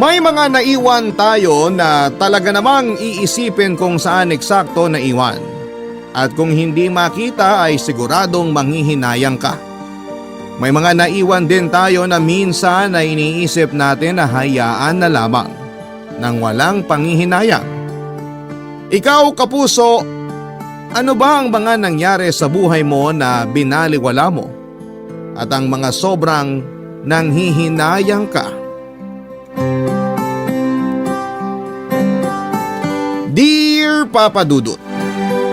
May mga naiwan tayo na talaga namang iisipin kung saan eksakto naiwan. At kung hindi makita ay siguradong manghihinayang ka. May mga naiwan din tayo na minsan na iniisip natin na hayaan na lamang nang walang panghihinayang. Ikaw kapuso, ano ba ang mga nangyari sa buhay mo na binaliwala mo? At ang mga sobrang nanghihinayang ka? Dear Papa Dudut,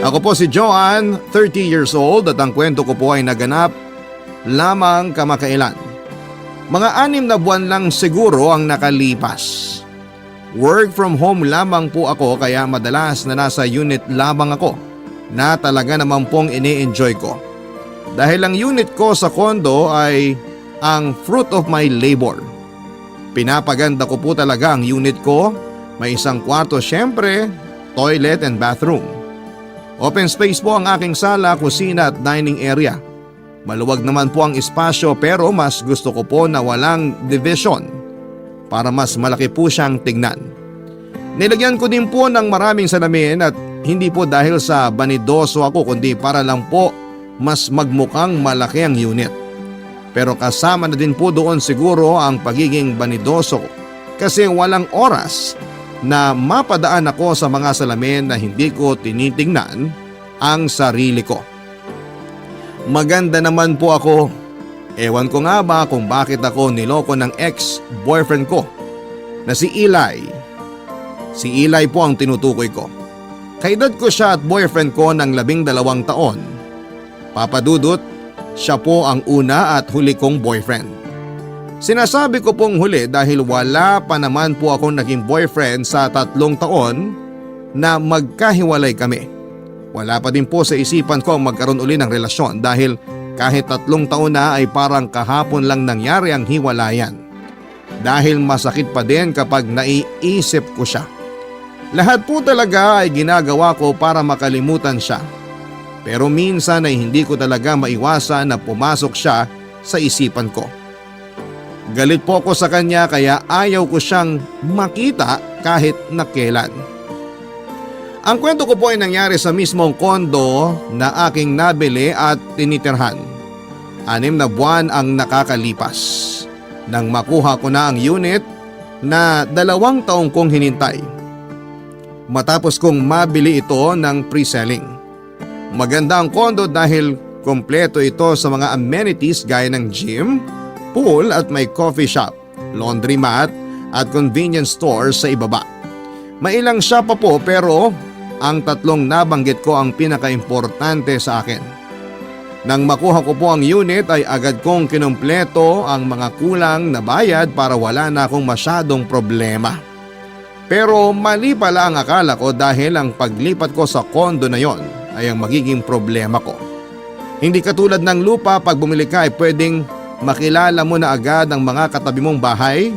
ako po si Joanne, 30 years old at ang kwento ko po ay naganap lamang kamakailan. Mga 6 na buwan lang siguro ang nakalipas. Work from home lamang po ako kaya madalas na nasa unit lamang ako na talaga naman pong ini-enjoy ko. Dahil ang unit ko sa condo ay ang fruit of my labor. Pinapaganda ko po talaga ang unit ko. May isang kwarto syempre, toilet and bathroom. Open space po ang aking sala, kusina at dining area. Maluwag naman po ang espasyo pero mas gusto ko po na walang division para mas malaki po siyang tignan. Nilagyan ko din po ng maraming salamin at hindi po dahil sa banidoso ako kundi para lang po mas magmukhang malaki ang unit. Pero kasama na din po doon siguro ang pagiging banidoso ko kasi walang oras na mapadaan ako sa mga salamin na hindi ko tinitingnan ang sarili ko. Maganda naman po ako. Ewan ko nga ba kung bakit ako niloko ng ex-boyfriend ko na si Eli. Si Eli po ang tinutukoy ko. Kaedad ko siya at boyfriend ko ng 12 taon. Papa Dudut, siya po ang una at huli kong boyfriend. Sinasabi ko pong huli dahil wala pa naman po akong naging boyfriend sa 3 taon na magkahiwalay kami. Wala pa din po sa isipan ko ang magkaroon uli ng relasyon dahil kahit 3 taon na ay parang kahapon lang nangyari ang hiwalayan. Dahil masakit pa din kapag naiisip ko siya. Lahat po talaga ay ginagawa ko para makalimutan siya. Pero minsan ay hindi ko talaga maiwasan na pumasok siya sa isipan ko. Galit po ako sa kanya kaya ayaw ko siyang makita kahit na kailan. Ang kwento ko po ay nangyari sa mismong kondo na aking nabili at tinitirhan. 6 na buwan ang nakakalipas. Nang makuha ko na ang unit na 2 taong kong hinintay. Matapos kong mabili ito ng pre-selling. Maganda ang kondo dahil kompleto ito sa mga amenities gaya ng gym, pool at may coffee shop, laundromat at convenience store sa ibaba. May ilang shop pa po pero ang 3 nabanggit ko ang pinaka-importante sa akin. Nang makuha ko po ang unit ay agad kong kinumpleto ang mga kulang na bayad para wala na akong masyadong problema. Pero mali pala ang akala ko dahil ang paglipat ko sa kondo na yon ay ang magiging problema ko. Hindi katulad ng lupa, pag bumili ka ay pwedeng makilala mo na agad ang mga katabi mong bahay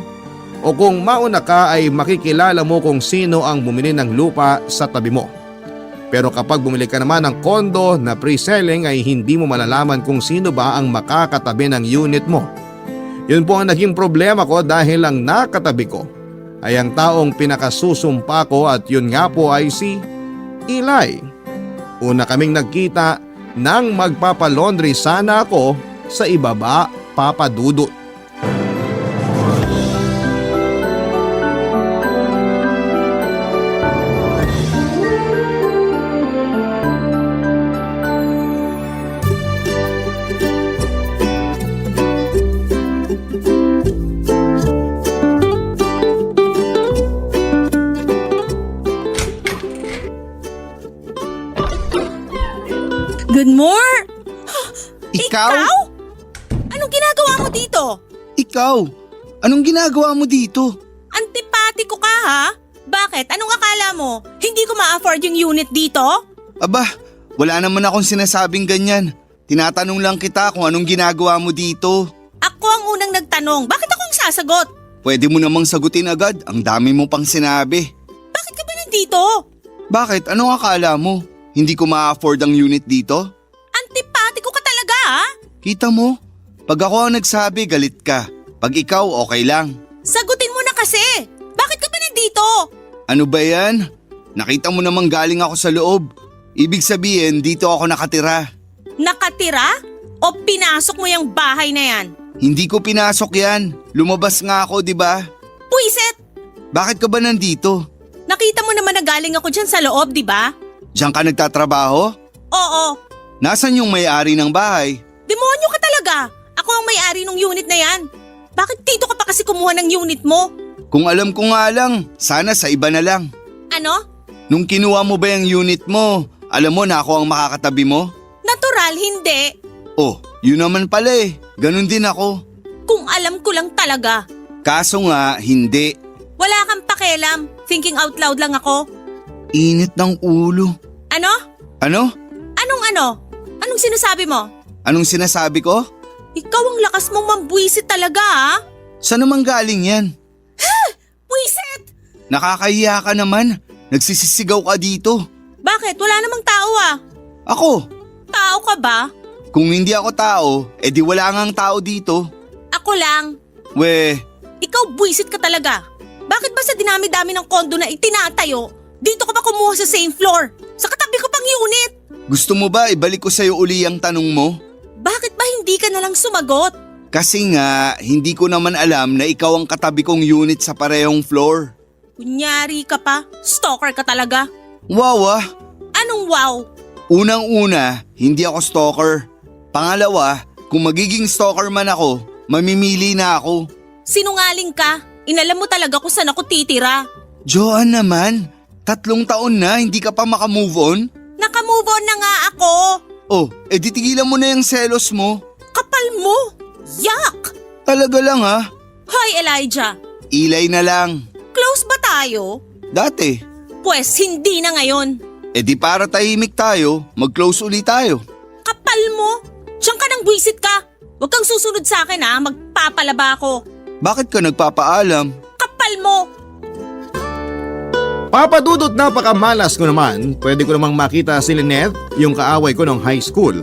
o kung mauna ka ay makikilala mo kung sino ang bumili ng lupa sa tabi mo. Pero kapag bumili ka naman ng kondo na pre-selling ay hindi mo malalaman kung sino ba ang makakatabi ng unit mo. Yun po ang naging problema ko dahil ang nakatabi ko ay ang taong pinakasusumpa ko at yun nga po ay si Eli. Una kaming nagkita nang magpapalaundry sana ako sa ibaba, Papa Dudut. Good morning! Ikaw? Anong ginagawa mo dito? Ikaw? Anong ginagawa mo dito? Antipatiko ka ha? Bakit? Anong akala mo? Hindi ko ma-afford yung unit dito? Aba, wala naman akong sinasabing ganyan. Tinatanong lang kita kung anong ginagawa mo dito. Ako ang unang nagtanong. Bakit ako ang sasagot? Pwede mo namang sagutin agad. Ang dami mo pang sinabi. Bakit ka ba nandito? Bakit? Anong akala mo? Hindi ko ma-afford ang unit dito? Antipatiko ka talaga ha? Kita mo? Pag ako ang nagsabi, galit ka. Pag ikaw, okay lang. Sagutin mo na kasi. Ano ba yan? Nakita mo namang galing ako sa loob. Ibig sabihin, dito ako nakatira. Nakatira? O pinasok mo yung bahay na yan? Hindi ko pinasok yan. Lumabas nga ako, di ba? Puiset! Bakit ka ba nandito? Nakita mo naman na galing ako dyan sa loob, di ba? Diyan ka nagtatrabaho? Oo. Nasaan yung may-ari ng bahay? Demonyo ka talaga! Ako ang may-ari ng unit na yan. Bakit dito ka pa kasi kumuha ng unit mo? Kung alam ko nga lang, sana sa iba na lang. Ano? Nung kinuha mo ba yung unit mo, alam mo na ako ang makakatabi mo? Natural, hindi. Oh, yun naman pala eh. Ganon din ako. Kung alam ko lang talaga. Kaso nga, hindi. Wala kang pakialam. Thinking out loud lang ako. Init ng ulo. Ano? Ano? Anong ano? Anong sinasabi mo? Anong sinasabi ko? Ikaw ang lakas mong mambuisit talaga, ha? Saan naman galing yan? Buisit! Nakakahiya ka naman. Nagsisisigaw ka dito. Bakit? Wala namang tao, ah. Ako? Tao ka ba? Kung hindi ako tao, edi wala ngang tao dito. Ako lang. We, Ikaw buisit ka talaga. Bakit ba sa dinami-dami ng kondo na itinatayo, dito ka pa kumuha sa same floor? Sa katabi ko pang unit. gusto mo ba ibalik ko sa'yo uli ang tanong mo? Bakit ba hindi ka nalang sumagot? Kasi nga, hindi ko naman alam na ikaw ang katabi kong unit sa parehong floor. Kunyari ka pa. Stalker ka talaga. Wow ah! Anong wow? Unang-una, hindi ako stalker. Pangalawa, kung magiging stalker man ako, mamimili na ako. Sinungaling ka. Inalam mo talaga kung saan ako titira. Joan naman, 3 taon na hindi ka pa makamove on? Nakamove on na nga ako. Oh, edi tigilan mo na yung selos mo. Kapal mo. Yuck! Talaga lang ha? Hi Elijah. Ilay na lang. Close ba tayo? Dati. Pwes hindi na ngayon. Edi para tahimik tayo, mag-close uli tayo. Kapal mo. Diyan ka nang buisit ka. Huwag kang susunod sa akin ha. Magpapalaba ako. Bakit ka nagpapaalam? Kapal mo. Papa Dudut, napakamalas ko naman. Pwede ko namang makita si Lynette, yung kaaway ko nung high school.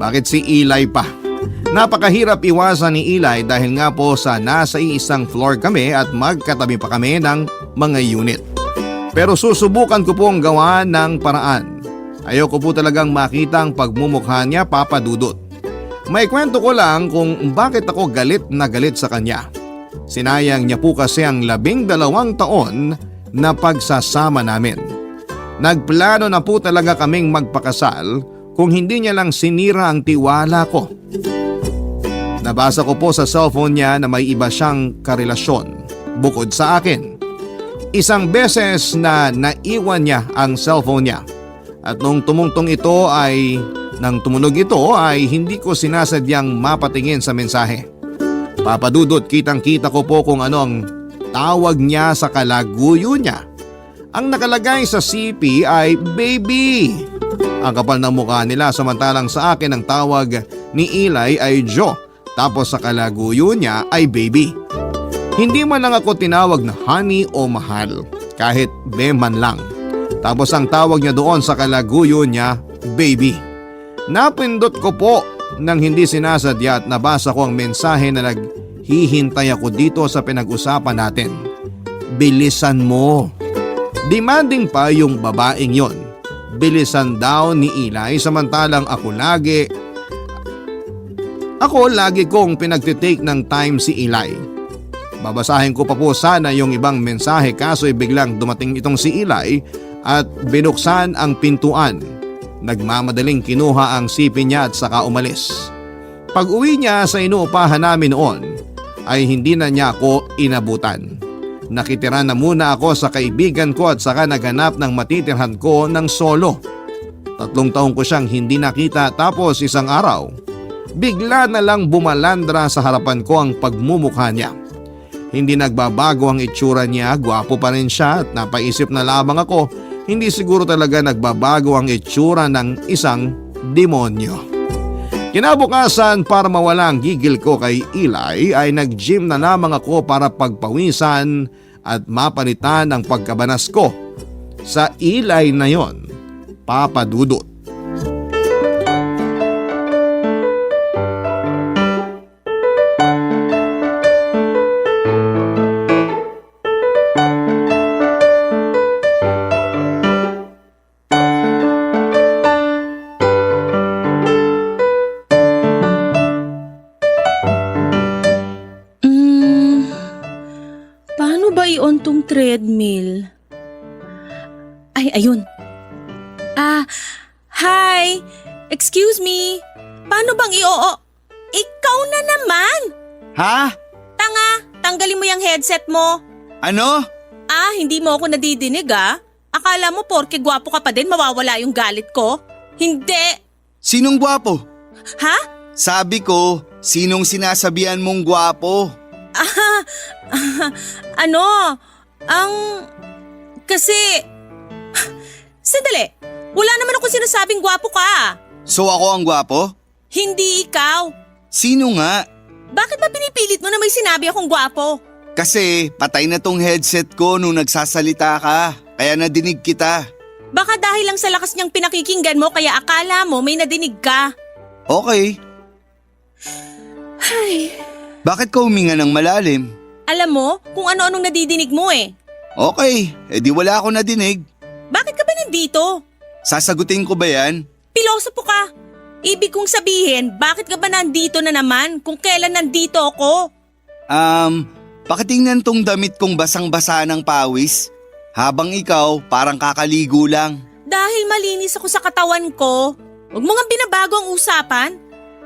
Bakit si Eli pa? Napakahirap iwasan ni Eli dahil nga po sa nasa iisang floor kami at magkatabi pa kami ng mga unit. Pero susubukan ko pong gawa ng paraan. Ayoko po talagang makita ang pagmumukha niya, Papa Dudut. May kwento ko lang kung bakit ako galit na galit sa kanya. Sinayang niya po kasi ang 12 taon na pagsasama namin. Nagplano na po talaga kaming magpakasal kung hindi niya lang sinira ang tiwala ko. Nabasa ko po sa cellphone niya na may iba siyang karelasyon bukod sa akin. Isang beses na naiwan niya ang cellphone niya at nung tumunog ito ay hindi ko sinasadyang mapatingin sa mensahe. Papadudot, kitang-kita ko po kung ano ang tawag niya sa kalaguyo niya. Ang nakalagay sa CP ay baby. Ang kapal ng mukha nila samantalang sa akin ang tawag ni Eli ay Joe. Tapos sa kalaguyo niya ay baby. Hindi man lang ako tinawag na honey o mahal, kahit be man lang. Tapos ang tawag niya doon sa kalaguyo niya, baby. Napindot ko po nang hindi sinasadya at nabasa ko ang mensahe na naghihintay ako dito sa pinag-usapan natin. Bilisan mo. Demanding pa yung babaeng yon. Bilisan daw ni Eli samantalang ako lagi kong pinagtitake ng time si Eli. Babasahin ko pa po sana yung ibang mensahe kaso biglang dumating itong si Eli at binuksan ang pintuan. Nagmamadaling kinuha ang CP niya at saka umalis. Pag uwi niya sa inuupahan namin noon ay hindi na niya ako inabutan. Nakitira na muna ako sa kaibigan ko at saka naghanap ng matitirhan ko ng solo. 3 taon ko siyang hindi nakita tapos isang araw, bigla na lang bumalandra sa harapan ko ang pagmumukha niya. Hindi nagbabago ang itsura niya, gwapo pa rin siya at napaisip na lamang ako, hindi siguro talaga nagbabago ang itsura ng isang demonyo. Kinabukasan para mawala ang gigil ko kay Eli ay nag-gym na lamang ako para pagpawisan at mapalitan ang pagkabanas ko. Sa Eli na yon, Papa Dudut. Paano ba i-on tong treadmill? Ay, ayun. Hi! Excuse me? Paano bang i-oo? Ikaw na naman! Ha? Tanga! Tanggalin mo yung headset mo. Ano? Hindi mo ako nadidinig Akala mo porke gwapo ka pa din mawawala yung galit ko? Hindi! Sinong gwapo? Ha? Sabi ko, sinong sinasabihan mong gwapo? Kasi… Sandali! Wala naman akong sinasabing gwapo ka. So ako ang gwapo? Hindi ikaw. Sino nga? Bakit ba pinipilit mo na may sinabi akong gwapo? Kasi patay na tong headset ko nung nagsasalita ka, kaya nadinig kita. Baka dahil lang sa lakas niyang pinakikinggan mo kaya akala mo may nadinig ka. Okay. Ay, Bakit ka huminga ng malalim? alam mo kung ano-anong nadidinig mo Okay, edi wala ako nadinig. Bakit ka ba nandito? Sasagutin ko ba yan? Pilosopo ka. Ibig kong sabihin, bakit ka ba nandito na naman kung kailan nandito ako? Pakitingnan tong damit kong basang-basa ng pawis. Habang ikaw, parang kakaligo lang. Dahil malinis ako sa katawan ko. Huwag mo nga binabago ang usapan.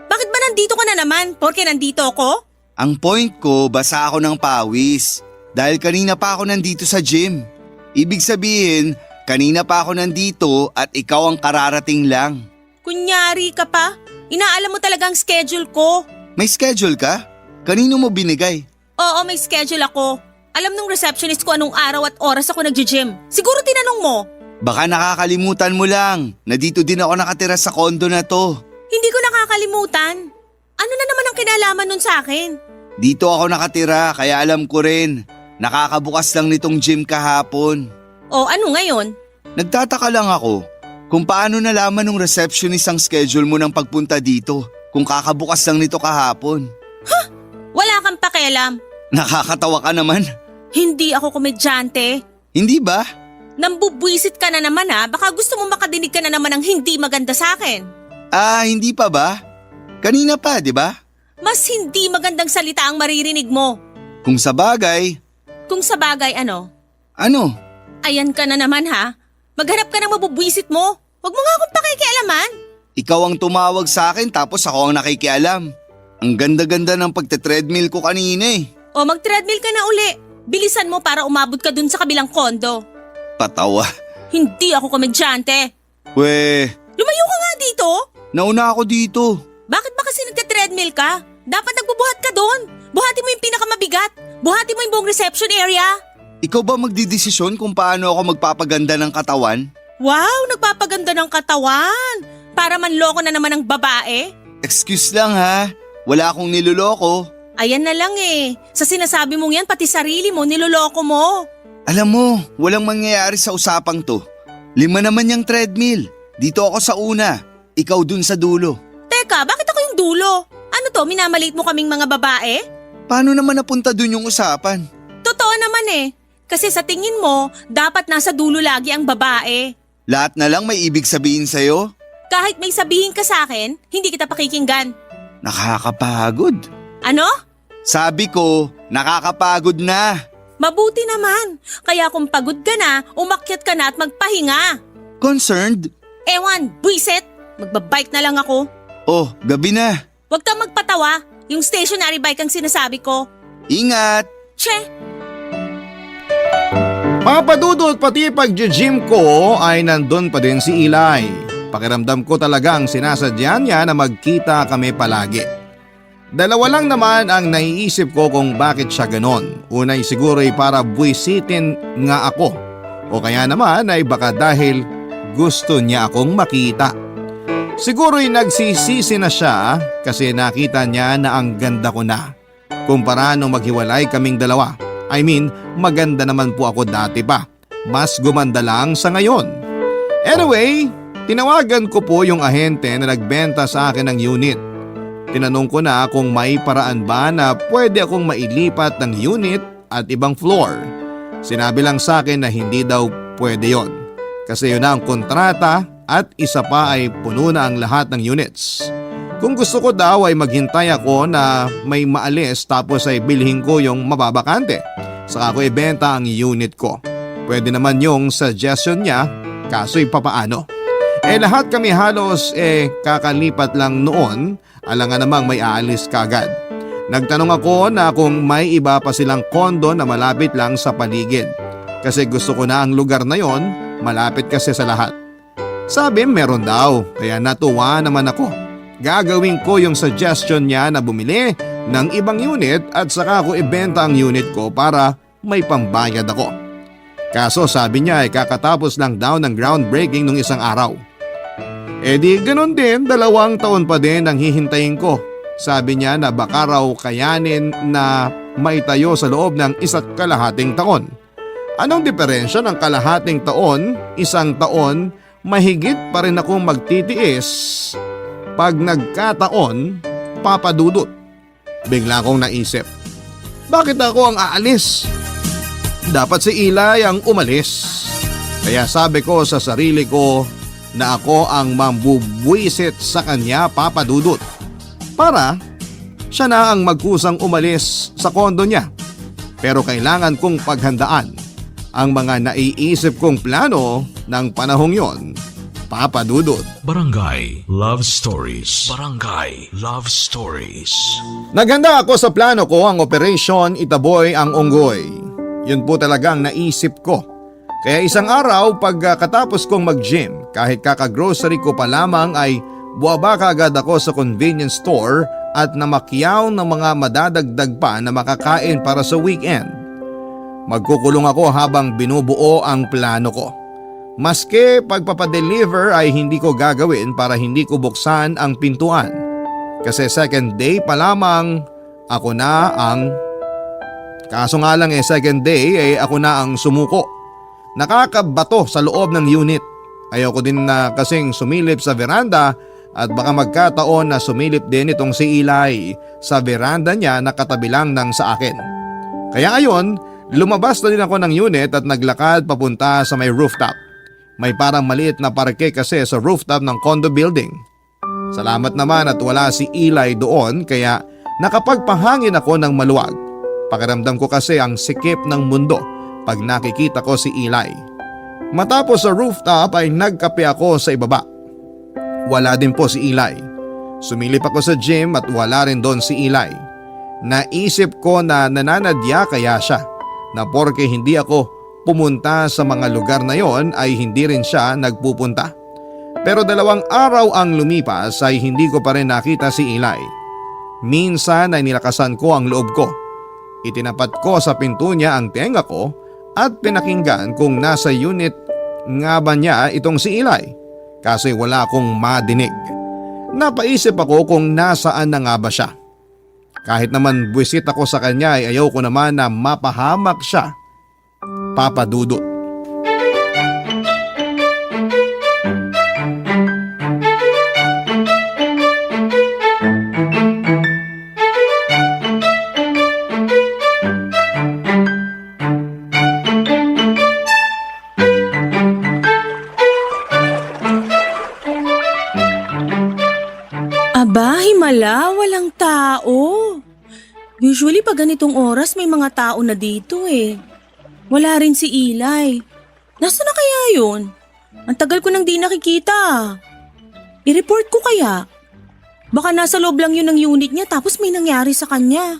Bakit ba nandito ka na naman porke nandito ako? Ang point ko, basa ako ng pawis. Dahil kanina pa ako nandito sa gym. Ibig sabihin, kanina pa ako nandito at ikaw ang kararating lang. Kunyari ka pa. Inaalam mo talaga ang schedule ko. May schedule ka? Kanino mo binigay? Oo, may schedule ako. Alam nung receptionist ko anong araw at oras ako nagji-gym. Siguro tinanong mo. Baka nakakalimutan mo lang na dito din ako nakatira sa kondo na to. Hindi ko nakakalimutan. Ano na naman ang kinalaman nun sa akin? Dito ako nakatira kaya alam ko rin. Nakakabukas lang nitong gym kahapon. O ano ngayon? Nagtataka lang ako kung paano nalaman ng receptionist ang schedule mo ng pagpunta dito kung kakabukas lang nito kahapon. Wala kang pakialam. Nakakatawa ka naman. Hindi ako komedyante. Hindi ba? Nambubwisit ka na naman baka gusto mo makadinig ka na naman ng hindi maganda sa akin. Hindi pa ba? Kanina pa, di ba? Mas hindi magandang salita ang maririnig mo. Kung sa bagay. Kung sa bagay ano? Ano? Ayan ka na naman Maghanap ka ng mabubwisit mo. Huwag mo nga akong pakikialaman. Ikaw ang tumawag sa akin tapos ako ang nakikialam. Ang ganda-ganda ng pagte-treadmill ko kanina O mag-treadmill ka na uli. Bilisan mo para umabot ka dun sa kabilang kondo. Patawa. Hindi ako komedyante. We, Lumayo ka nga dito. nauna ako dito. Bakit ba kasi nagte-treadmill ka? Dapat nagbubuhat ka doon. Buhatin mo yung pinakamabigat. Buhatin mo yung buong reception area. Ikaw ba magdidesisyon kung paano ako magpapaganda ng katawan? Wow, nagpapaganda ng katawan. Para manloko na naman ng babae. Excuse lang ha. Wala akong niloloko. Ayan na lang Sa sinasabi mong yan, pati sarili mo, niloloko mo. Alam mo, walang mangyayari sa usapang to. 5 naman yung treadmill. Dito ako sa una. Ikaw dun sa dulo. Teka, bakit ako yung dulo? Ano to, minamaliit mo kaming mga babae? Paano naman napunta dun yung usapan? Totoo naman Kasi sa tingin mo, dapat nasa dulo lagi ang babae. Lahat na lang may ibig sabihin sa'yo? Kahit may sabihin ka sa akin, hindi kita pakikinggan. Nakakapagod. Ano? Sabi ko, nakakapagod na. Mabuti naman. Kaya kung pagod ka na, umakyat ka na at magpahinga. Concerned? Ewan, buisit. Magbabike na lang ako. Oh, gabi na. Huwag kang magpatawa. Yung stationary bike ang sinasabi ko. Ingat. Che! Papadudot pati pag-gym ko ay nandun pa din si Eli. Pakiramdam ko talagang sinasadya niya na magkita kami palagi. Dalawa lang naman ang naiisip ko kung bakit siya ganon. Unay siguro'y para buwisitin nga ako. O kaya naman ay baka dahil gusto niya akong makita. Siguro'y nagsisisi na siya kasi nakita niya na ang ganda ko na. Kumpara nung maghiwalay kaming dalawa. I mean, maganda naman po ako dati pa. Mas gumanda lang sa ngayon. Anyway, tinawagan ko po yung ahente na nagbenta sa akin ng unit. Tinanong ko na kung may paraan ba na pwede akong mailipat ng unit at ibang floor. Sinabi lang sa akin na hindi daw pwede yon. Kasi yun na ang kontrata at isa pa ay puno na ang lahat ng units. Kung gusto ko daw ay maghintay ako na may maalis tapos ay bilhin ko yung mababakante. saka ko ibenta ang unit ko. Pwede naman yung suggestion niya, kaso'y papaano. Lahat kami halos kakalipat lang noon, alangan namang may aalis kagad. Nagtanong ako na kung may iba pa silang kondo na malapit lang sa paligid. Kasi gusto ko na ang lugar na yon, malapit kasi sa lahat. Sabi meron daw, kaya natuwa naman ako. Gagawin ko yung suggestion niya na bumili ng ibang unit at saka ko ibenta ang unit ko para may pambayad ako. Kaso sabi niya kakatapos lang daw ng groundbreaking nung isang araw. Di ganun din, 2 taon pa din ang hihintayin ko. Sabi niya na baka raw kayanin na maitayo sa loob ng 1.5 taon. Anong diferensya ng kalahating taon, 1 taon, mahigit pa rin akong magtitiis pag nagkataon, Papa Dudut. Bigla akong naisip, bakit ako ang aalis? Dapat si Eli ang umalis. Kaya sabi ko sa sarili ko na ako ang mambubwisit sa kanya, Papa Dudut. Para siya na ang magkusang umalis sa kondo niya. Pero kailangan kong paghandaan ang mga naiisip kong plano ng panahong yon, Papa Dudut. Barangay Love Stories. Barangay Love Stories. Naghanda ako sa plano ko, ang Operation Itaboy ang Unggoy. Yun po talagang naisip ko. Kaya isang araw pagkatapos kong mag-gym, kahit kaka-grocery ko pa lamang ay buwaba kaagad ako sa convenience store at namakyaw ng mga madadagdag pa na makakain para sa weekend. Magkukulong ako habang binubuo ang plano ko. Maski pagpapadeliver ay hindi ko gagawin para hindi ko buksan ang pintuan. Kasi second day pa lamang ako na ang... Kaso nga lang second day ako na ang sumuko. Nakakabato sa loob ng unit. Ayoko din na kasing sumilip sa veranda at baka magkataon na sumilip din itong si Eli sa veranda niya na katabi lang ng sa akin. Kaya ayon, lumabas na din ako ng unit at naglakad papunta sa may rooftop. May parang maliit na parke kasi sa rooftop ng condo building. Salamat naman at wala si Eli doon kaya nakapagpahangin ako ng maluwag. Pakiramdam ko kasi ang sikip ng mundo pag nakikita ko si Eli. Matapos sa rooftop ay nagkape ako sa ibaba. Wala din po si Eli. Sumilip ako sa gym at wala rin doon si Eli. Naisip ko na nananadya kaya siya na porke hindi ako pumunta sa mga lugar na yon ay hindi rin siya nagpupunta. Pero 2 araw ang lumipas ay hindi ko pa rin nakita si Eli. Minsan ay nilakasan ko ang loob ko. Itinapat ko sa pinto niya ang tenga ko at pinakinggan kung nasa unit nga ba niya itong si Eli. Kasi wala akong madinig. Napaisip ako kung nasaan na nga ba siya. Kahit naman buwisit ako sa kanya ay ayaw ko naman na mapahamak siya, Papa Dudut. Aba, himala, walang tao. Usually pag ganitong oras may mga tao na dito Wala rin si Eli. Nasaan na kaya yun? Ang tagal ko nang di nakikita. I-report ko kaya? Baka nasa loob lang yun ng unit niya tapos may nangyari sa kanya.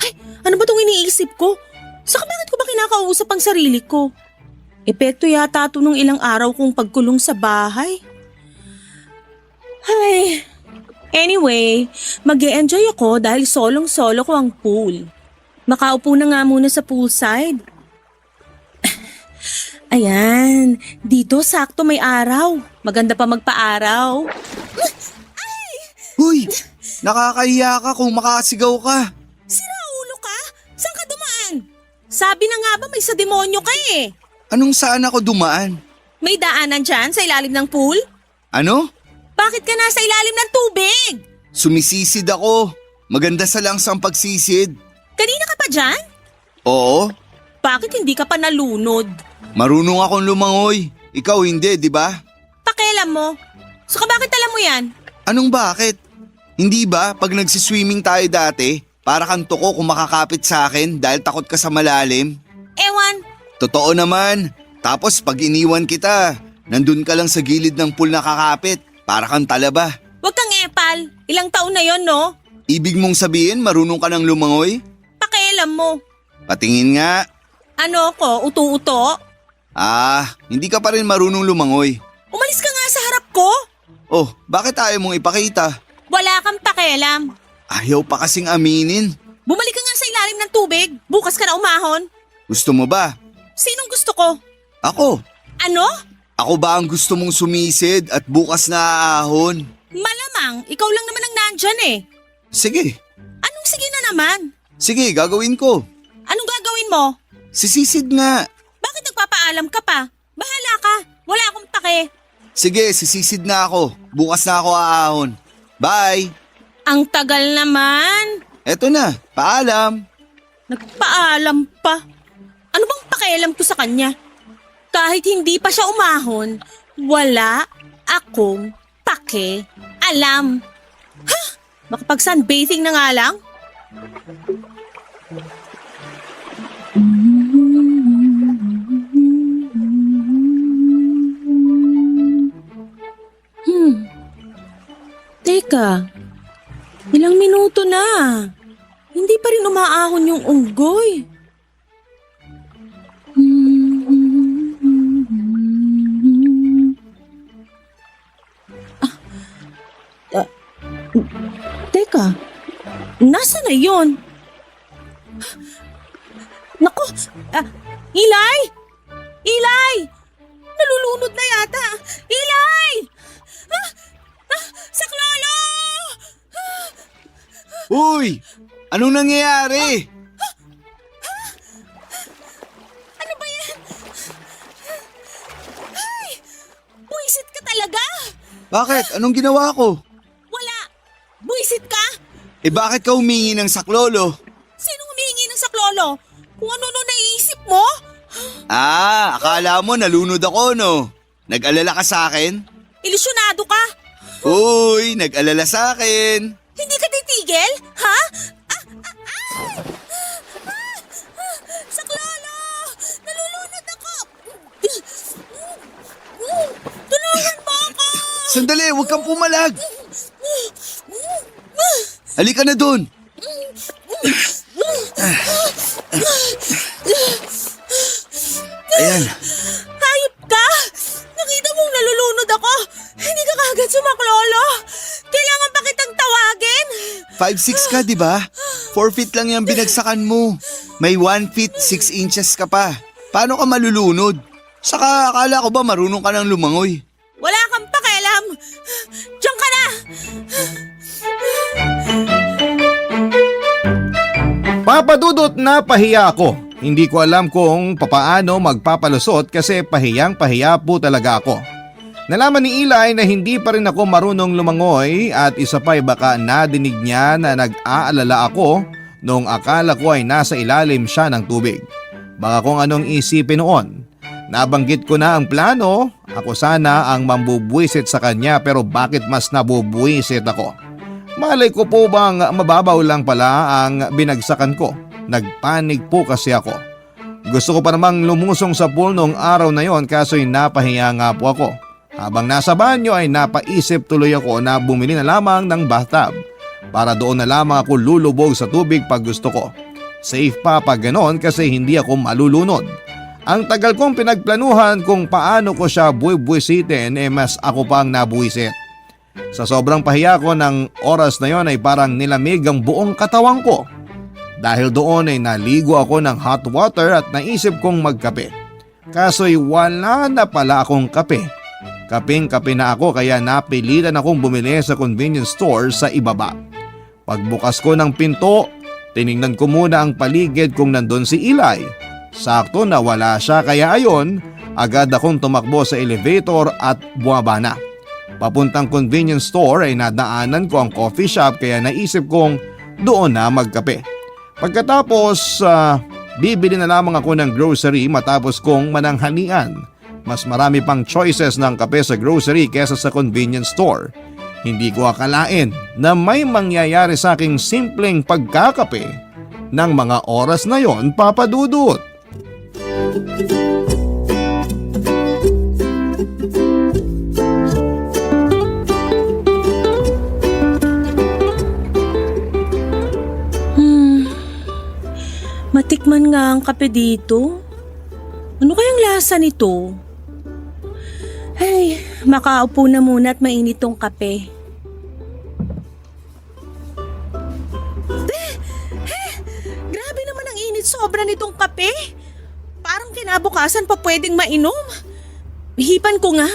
Ay, ano ba itong iniisip ko? Saka bakit ko ba kinakausap ang sarili ko? Epekto yata ito nung ilang araw kong pagkulong sa bahay. Ay... Anyway, mag-e-enjoy ako dahil solong-solo ko ang pool. Makaupo na nga muna sa poolside. Ayan, dito sakto may araw. Maganda pa magpa-araw. Huy! Nakakahiya ka kung makasigaw ka. Sira ulo ka? Saan ka dumaan? Sabi na nga ba may sa demonyo ka Anong saan ako dumaan? May daanan dyan sa ilalim ng pool? Ano? Bakit ka nasa ilalim ng tubig? Sumisisid ako. Maganda sa langsang pagsisid. Kanina ka pa dyan? Oo. Bakit hindi ka pa nalunod? Marunong akong lumangoy. Ikaw hindi, di ba? Pakialam mo. Saka bakit alam mo yan? Anong bakit? Hindi ba pag nagsiswimming tayo dati, Para kang tuko kung makakapit sa akin dahil takot ka sa malalim. Ewan, Totoo naman. Tapos pag iniwan kita, nandun ka lang sa gilid ng pool na kakapit. Para kang talaba. wag kang epal. Ilang taon na yon, no? Ibig mong sabihin marunong ka ng lumangoy? Pakialam mo. Patingin nga. Ano ko, uto-uto? Hindi ka pa rin marunong lumangoy. Umalis ka nga sa harap ko. Oh, bakit ayaw mong ipakita? Wala kang pakialam. Ayaw pa kasing aminin. Bumalik ka nga sa ilalim ng tubig. Bukas ka na umahon. Gusto mo ba? Sinong gusto ko? Ako. Ano? Ako ba ang gusto mong sumisid at bukas na aahon? Malamang, ikaw lang naman ang nandyan eh. Sige. Anong sige na naman? Sige, gagawin ko. Anong gagawin mo? Sisisid nga. Bakit nagpapaalam ka pa? Bahala ka. Wala akong pake. Sige, sisisid na ako. Bukas na ako aahon. Bye! Ang tagal naman. Eto na, paalam. Nagpaalam pa. Ano bang pakialam ko sa kanya? Kahit hindi pa siya umahon, wala akong pake-alam. Ha? Makapag-sunbathing na nga lang? Teka, ilang minuto na. Hindi pa rin umaahon yung unggoy. Teka, nasa na yun? Naku, Ilay! Ilay! Nalulunod na yata. Ilay! Saklolo! Uy! Anong nangyayari? Ano ba yan? Ay! Buisit ka talaga! Bakit? Anong ginawa ko? Wala! Buisit ka? Bakit ka humingi ng saklolo? Sinong humingi ng saklolo? Kung ano naiisip mo? Akala mo nalunod ako, no? Nag-alala ka sa akin? Ilusyonado ka? Uy, nag-alala sa akin. Hindi ka titigil? Ha? Saklolo! Nalulunod ako! Tulungan mo ako! Sandali, huwag kang pumalag. Halika na dun. Ayan. Hayop ka! Nakita mong nalulunod ako! Hindi ka kagad sumaklolo! Kailangan pa kitang tawagin! 5'6" ka, di ba? 4 feet lang yung binagsakan mo. May 1 feet 6 inches ka pa. Paano ka malulunod? Saka akala ko ba marunong ka ng lumangoy? Wala kang pakialam! Diyan ka na! Papadudot na pahiya ako. Hindi ko alam kung papaano magpapalusot kasi pahiyang-pahiya po talaga ako. Nalaman ni Eli na hindi pa rin ako marunong lumangoy at isa pa ay baka nadinig niya na nag-aalala ako noong akala ko ay nasa ilalim siya ng tubig. Baka kung anong isipin noon. Nabanggit ko na ang plano, ako sana ang mambubuisit sa kanya pero bakit mas nabubuisit ako? Malay ko po bang mababaw lang pala ang binagsakan ko? Nagpanik po kasi ako. Gusto ko pa namang lumusong sa pool noong araw na yon kaso'y napahiya nga po ako. Habang nasa banyo ay napaisip tuloy ako na bumili na lamang ng bathtub para doon na lamang ako lulubog sa tubig pag gusto ko. Safe pa pag ganon kasi hindi ako malulunod. Ang tagal kong pinagplanuhan kung paano ko siya buibwisitin mas ako pang nabuisit. Sa sobrang pahiya ko ng oras na yon ay parang nilamig ang buong katawan ko. Dahil doon ay naligo ako ng hot water at naisip kong magkape. Kaso'y wala na pala akong kape. Kapeng-kape na ako kaya napilitan akong bumili sa convenience store sa ibaba. Pagbukas ko ng pinto, tiningnan ko muna ang paligid kung nandun si Eli. Sakto na wala siya kaya ayon, agad akong tumakbo sa elevator at bumaba na. Papuntang convenience store ay nadaanan ko ang coffee shop kaya naisip kong doon na magkape. Pagkatapos, bibili na lamang ako ng grocery matapos kong mananghalian. Mas marami pang choices ng kape sa grocery kesa sa convenience store. Hindi ko akalain na may mangyayari sa aking simpleng pagkakape ng mga oras na yon, Papa Dudut. Matikman nga ang kape dito. Ano kayang lasa nito? Ay, makaupo na muna at mainit tong kape. Grabe naman ang init sobra nitong kape. Parang kinabukasan pa pwedeng mainom. Hipan ko nga.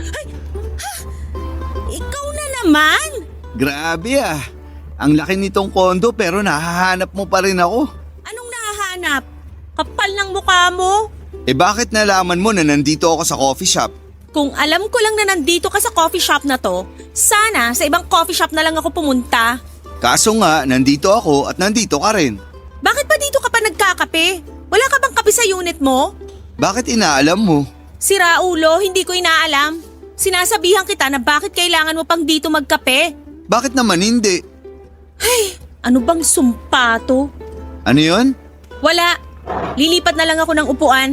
Ay, ikaw na naman? Grabe ah. Ang laki nitong kondo pero nahahanap mo pa rin ako. Anong nahahanap? Kapal ng mukha mo? Bakit nalaman mo na nandito ako sa coffee shop? Kung alam ko lang na nandito ka sa coffee shop na to, sana sa ibang coffee shop na lang ako pumunta. Kaso nga, nandito ako at nandito ka rin. Bakit ba dito ka pa nagkakape? Wala ka bang kape sa unit mo? Bakit inaalam mo? Sira ulo, hindi ko inaalam. Sinasabihan kita na bakit kailangan mo pang dito magkape. Bakit naman hindi? Ay, ano bang sumpa to? Ano yun? Wala. Lilipat na lang ako ng upuan.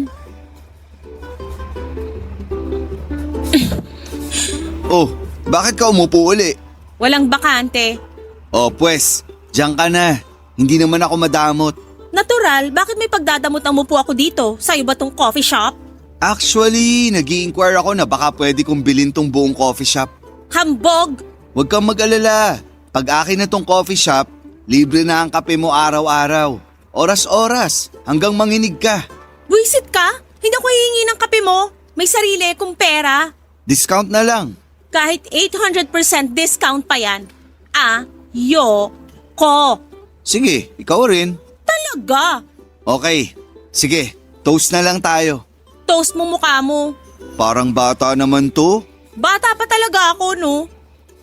Oh, bakit ka umupo uli? Walang bakante. Oh, pwes, diyan ka na. Hindi naman ako madamot. Natural, bakit may pagdadamot ang mupo ako dito? Sa'yo ba tong coffee shop? Actually, nag-i-inquire ako na baka pwede kong bilhin tong buong coffee shop. Hambog! Huwag kang mag-alala. Pag akin na tong coffee shop, libre na ang kape mo araw-araw. Oras-oras, hanggang manginig ka. Buisit ka? Hindi ako hihingi ng kape mo. May sarili kong pera. Discount na lang. Kahit 800% discount pa yan. Ayoko. Sige, ikaw rin. Talaga? Okay, sige, toast na lang tayo. Toast mo mukha mo. Parang bata naman to. Bata pa talaga ako, no?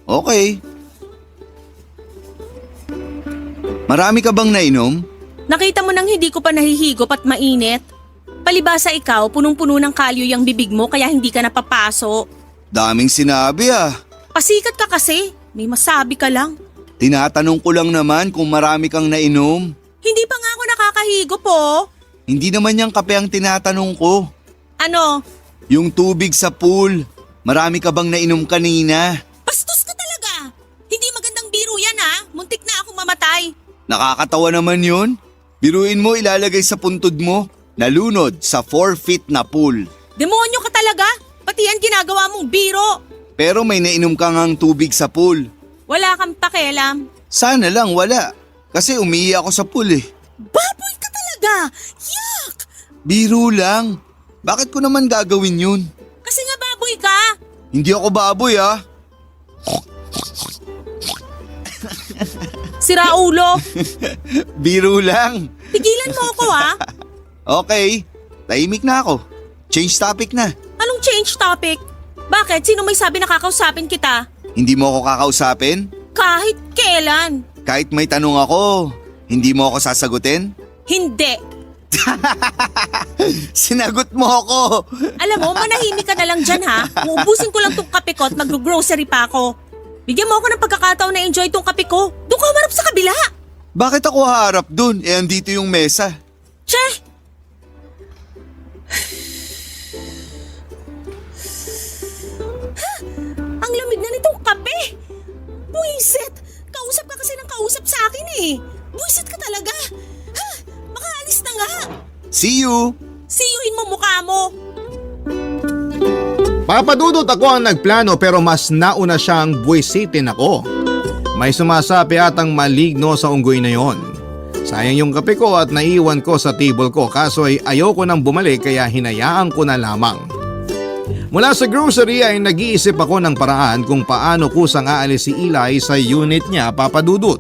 Okay. Marami ka bang nainom? Nakita mo nang hindi ko pa nahihigop at mainit? Palibasa ikaw, punong-puno ng kalyo yung bibig mo kaya hindi ka napapaso. Daming sinabi ah. Pasikat ka kasi. May masabi ka lang. Tinatanong ko lang naman kung marami kang nainom. Hindi pa nga ako nakakahigop, oh. Hindi naman yung kape ang tinatanong ko. Ano? Yung tubig sa pool. Marami ka bang nainom kanina? Bastos ka talaga! Hindi magandang biro yan, ha? Muntik na akong mamatay. Nakakatawa naman yun. Biruin mo ilalagay sa puntod mo. Nalunod sa 4 feet na pool. Demonyo ka talaga! Pati yan ginagawa mong biro. Pero may nainom kang ang tubig sa pool. Wala kang pakialam. Sana lang wala. Kasi umihi ako sa pool eh. Baboy ka talaga! Yuck! Biro lang. Bakit ko naman gagawin yun? Kasi nga baboy ka! Hindi ako baboy ah. Sira ulo! Biro lang. Tigilan mo ako, ha? Okay, tahimik na ako. Change topic na. Anong change topic? Bakit? Sino may sabi na kakausapin kita? Hindi mo ako kakausapin? Kahit kailan. Kahit may tanong ako, hindi mo ako sasagutin? Hindi. Sinagot mo ako. Alam mo, manahimik ka na lang dyan, ha? Uubusin ko lang tong kape ko at mag-grocery pa ako. Bigyan mo ako ng pagkakataon na enjoy tong kape ko. Doon ka humarap sa kabila. Bakit ako haharap dun? Andito yung mesa. Che! Ang lamig na nitong kape. Buisit! Kausap ka kasi ng kausap sa akin eh. Buisit ka talaga. Ha? Makaalis na nga. See you! Siyuhin mo mukha mo. Papa Dudut, ako ang nagplano pero mas nauna siyang buwisitin ako. May sumasapi atang maligno sa unggoy na yon. Sayang yung kape ko at naiwan ko sa table ko kaso ay ayoko nang bumalik kaya hinayaan ko na lamang. Mula sa grocery ay nag-iisip ako ng paraan kung paano kusang aalis si Eli sa unit niya, Papa Dudut.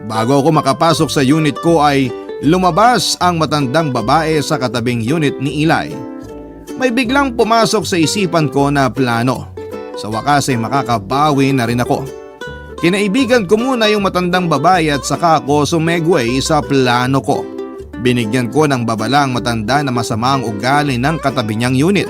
Bago ako makapasok sa unit ko ay lumabas ang matandang babae sa katabing unit ni Eli. May biglang pumasok sa isipan ko na plano. Sa wakas ay makakabawi na rin ako. Kinaibigan ko muna yung matandang babae at saka ako sumegway sa plano ko. Binigyan ko ng babalang matanda na masama ang ugali ng katabi niyang unit.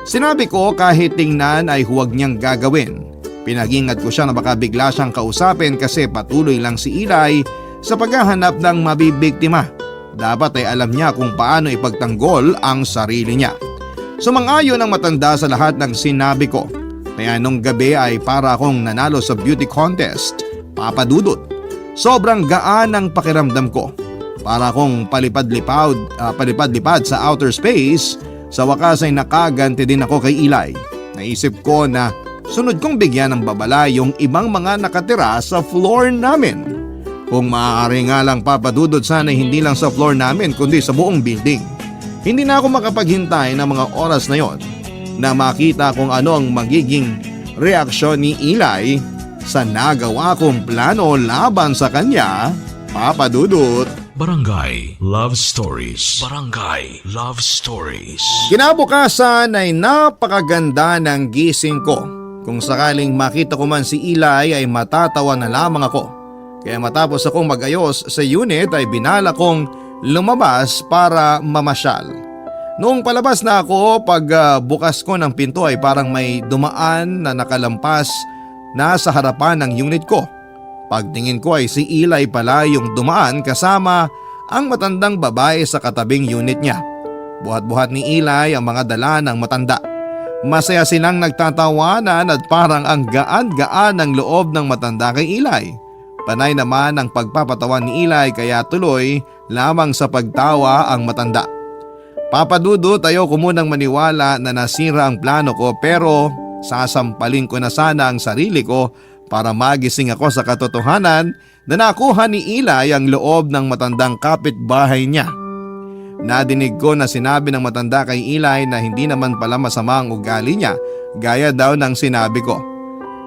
Sinabi ko kahit tingnan ay huwag niyang gagawin. Pinag-ingat ko siya na baka bigla siyang kausapin kasi patuloy lang si Eli sa paghahanap ng mabibiktima. Dapat ay alam niya kung paano ipagtanggol ang sarili niya. Sumang-ayon ang matanda sa lahat ng sinabi ko. Kaya nung gabi ay para akong nanalo sa beauty contest, Papa Dudut. Sobrang gaan ang pakiramdam ko. Para akong palipad-lipad sa outer space. Sa wakas ay nakaganti din ako kay Eli. Naisip ko na sunod kong bigyan ng babala yung ibang mga nakatira sa floor namin. Kung maaari nga lang papadudod sana hindi lang sa floor namin kundi sa buong building. Hindi na ako makapaghintay ng mga oras na yon na makita kung ano ang magiging reaksyon ni Eli sa nagawa kong plano laban sa kanya, Papadudut. Barangay Love Stories. Barangay Love Stories. Kinabukasan ay napakaganda ng gising ko. Kung sakaling makita ko man si Eli ay matatawa na lamang ako. Kaya matapos akong magayos sa unit ay binala kong lumabas para mamasyal. Noong palabas na ako, bukas ko ng pinto ay parang may dumaan na nakalampas na sa harapan ng unit ko. Pagtingin ko ay si Eli pala yung dumaan kasama ang matandang babae sa katabing unit niya. Buhat-buhat ni Eli ang mga dala ng matanda. Masaya silang nagtatawanan at parang ang gaan-gaan ng loob ng matanda kay Eli. Panay naman ang pagpapatawa ni Eli kaya tuloy lamang sa pagtawa ang matanda. Papadudot, ayoko munang maniwala na nasira ang plano ko pero sasampalin ko na sana ang sarili ko para magising ako sa katotohanan na nakuha ni Eli ang loob ng matandang kapitbahay niya. Nadinig ko na sinabi ng matanda kay Eli na hindi naman pala masama ang ugali niya gaya daw ng sinabi ko.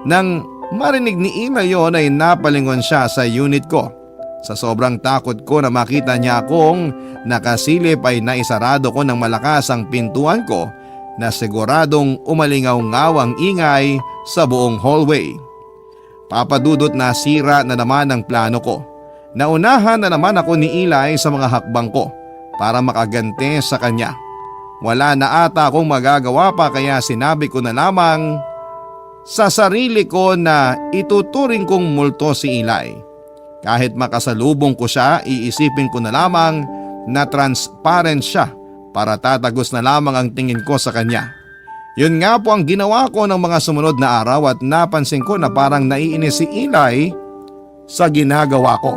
Nang marinig ni Eli yon ay napalingon siya sa unit ko. Sa sobrang takot ko na makita niya akong nakasilip ay naisarado ko ng malakas ang pintuan ko na siguradong umalingaw-ngaw ang ingay sa buong hallway. Papadudot na sira na naman ang plano ko. Naunahan na naman ako ni Eli sa mga hakbang ko para makaganti sa kanya. Wala na ata akong magagawa pa kaya sinabi ko na lamang sa sarili ko na ituturing kong multo si Eli. Kahit makasalubong ko siya, iisipin ko na lamang na transparent siya para tatagos na lamang ang tingin ko sa kanya. Yun nga po ang ginawa ko ng mga sumunod na araw at napansin ko na parang naiinis si Eli sa ginagawa ko.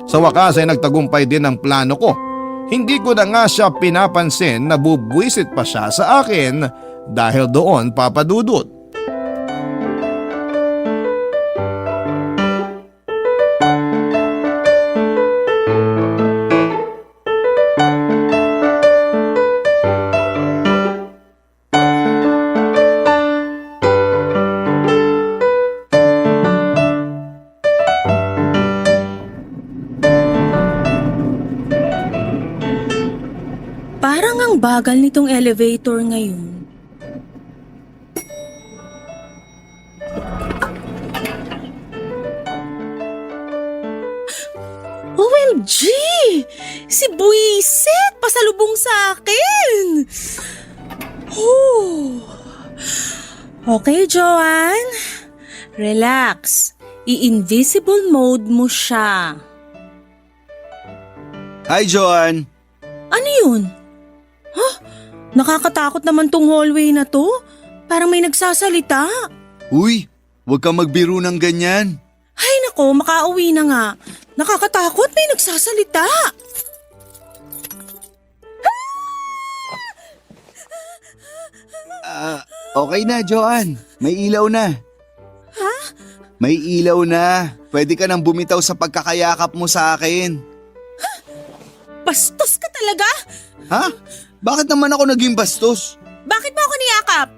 Sa wakas ay nagtagumpay din ang plano ko. Hindi ko na nga siya pinapansin na bubwisit pa siya sa akin dahil doon, Papadudut. Parang ang bagal nitong elevator ngayon. OMG! Si Buisit! Pasalubong sa akin! Okay, Joanne. Relax. I-invisible mode mo siya. Hi, Joanne. Ano yun? Nakakatakot naman tong hallway na to. Parang may nagsasalita. Uy, huwag kang magbiro ng ganyan. Ay nako, makauwi na nga. Nakakatakot, may nagsasalita. Okay na, Joanne. May ilaw na. Ha? May ilaw na. Pwede ka nang bumitaw sa pagkakayakap mo sa akin. Bastos ka talaga? Ha? Bakit naman ako naging bastos? Bakit mo ako niyakap?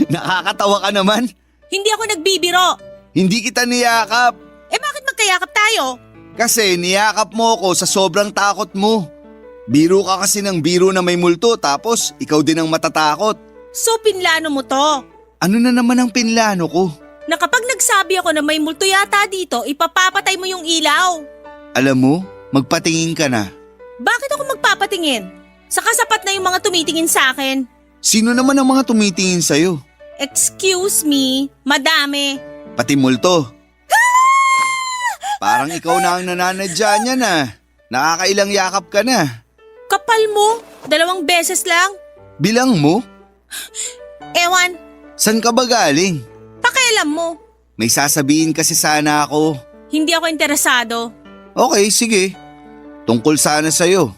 Nakakatawa ka naman. Hindi ako nagbibiro. Hindi kita niyakap. Eh bakit magkayakap tayo? Kasi niyakap mo ako sa sobrang takot mo. Biro ka kasi ng biro na may multo tapos ikaw din ang matatakot. So pinlano mo to? Ano na naman ang pinlano ko? Na kapag nagsabi ako na may multo yata dito, ipapapatay mo yung ilaw. Alam mo, magpatingin ka na. Bakit ako magpapatingin? Saka sapat na yung mga tumitingin sa akin. Sino naman ang mga tumitingin sa'yo? Excuse me, madami. Pati multo. Parang ikaw na ang nananadya niya na. Nakakailang yakap ka na. Kapal mo, 2 beses lang. Bilang mo? Ewan, San ka ba galing? pakialam mo. May sasabihin kasi sana ako. Hindi ako interesado. Okay, sige. Tungkol sana sa'yo.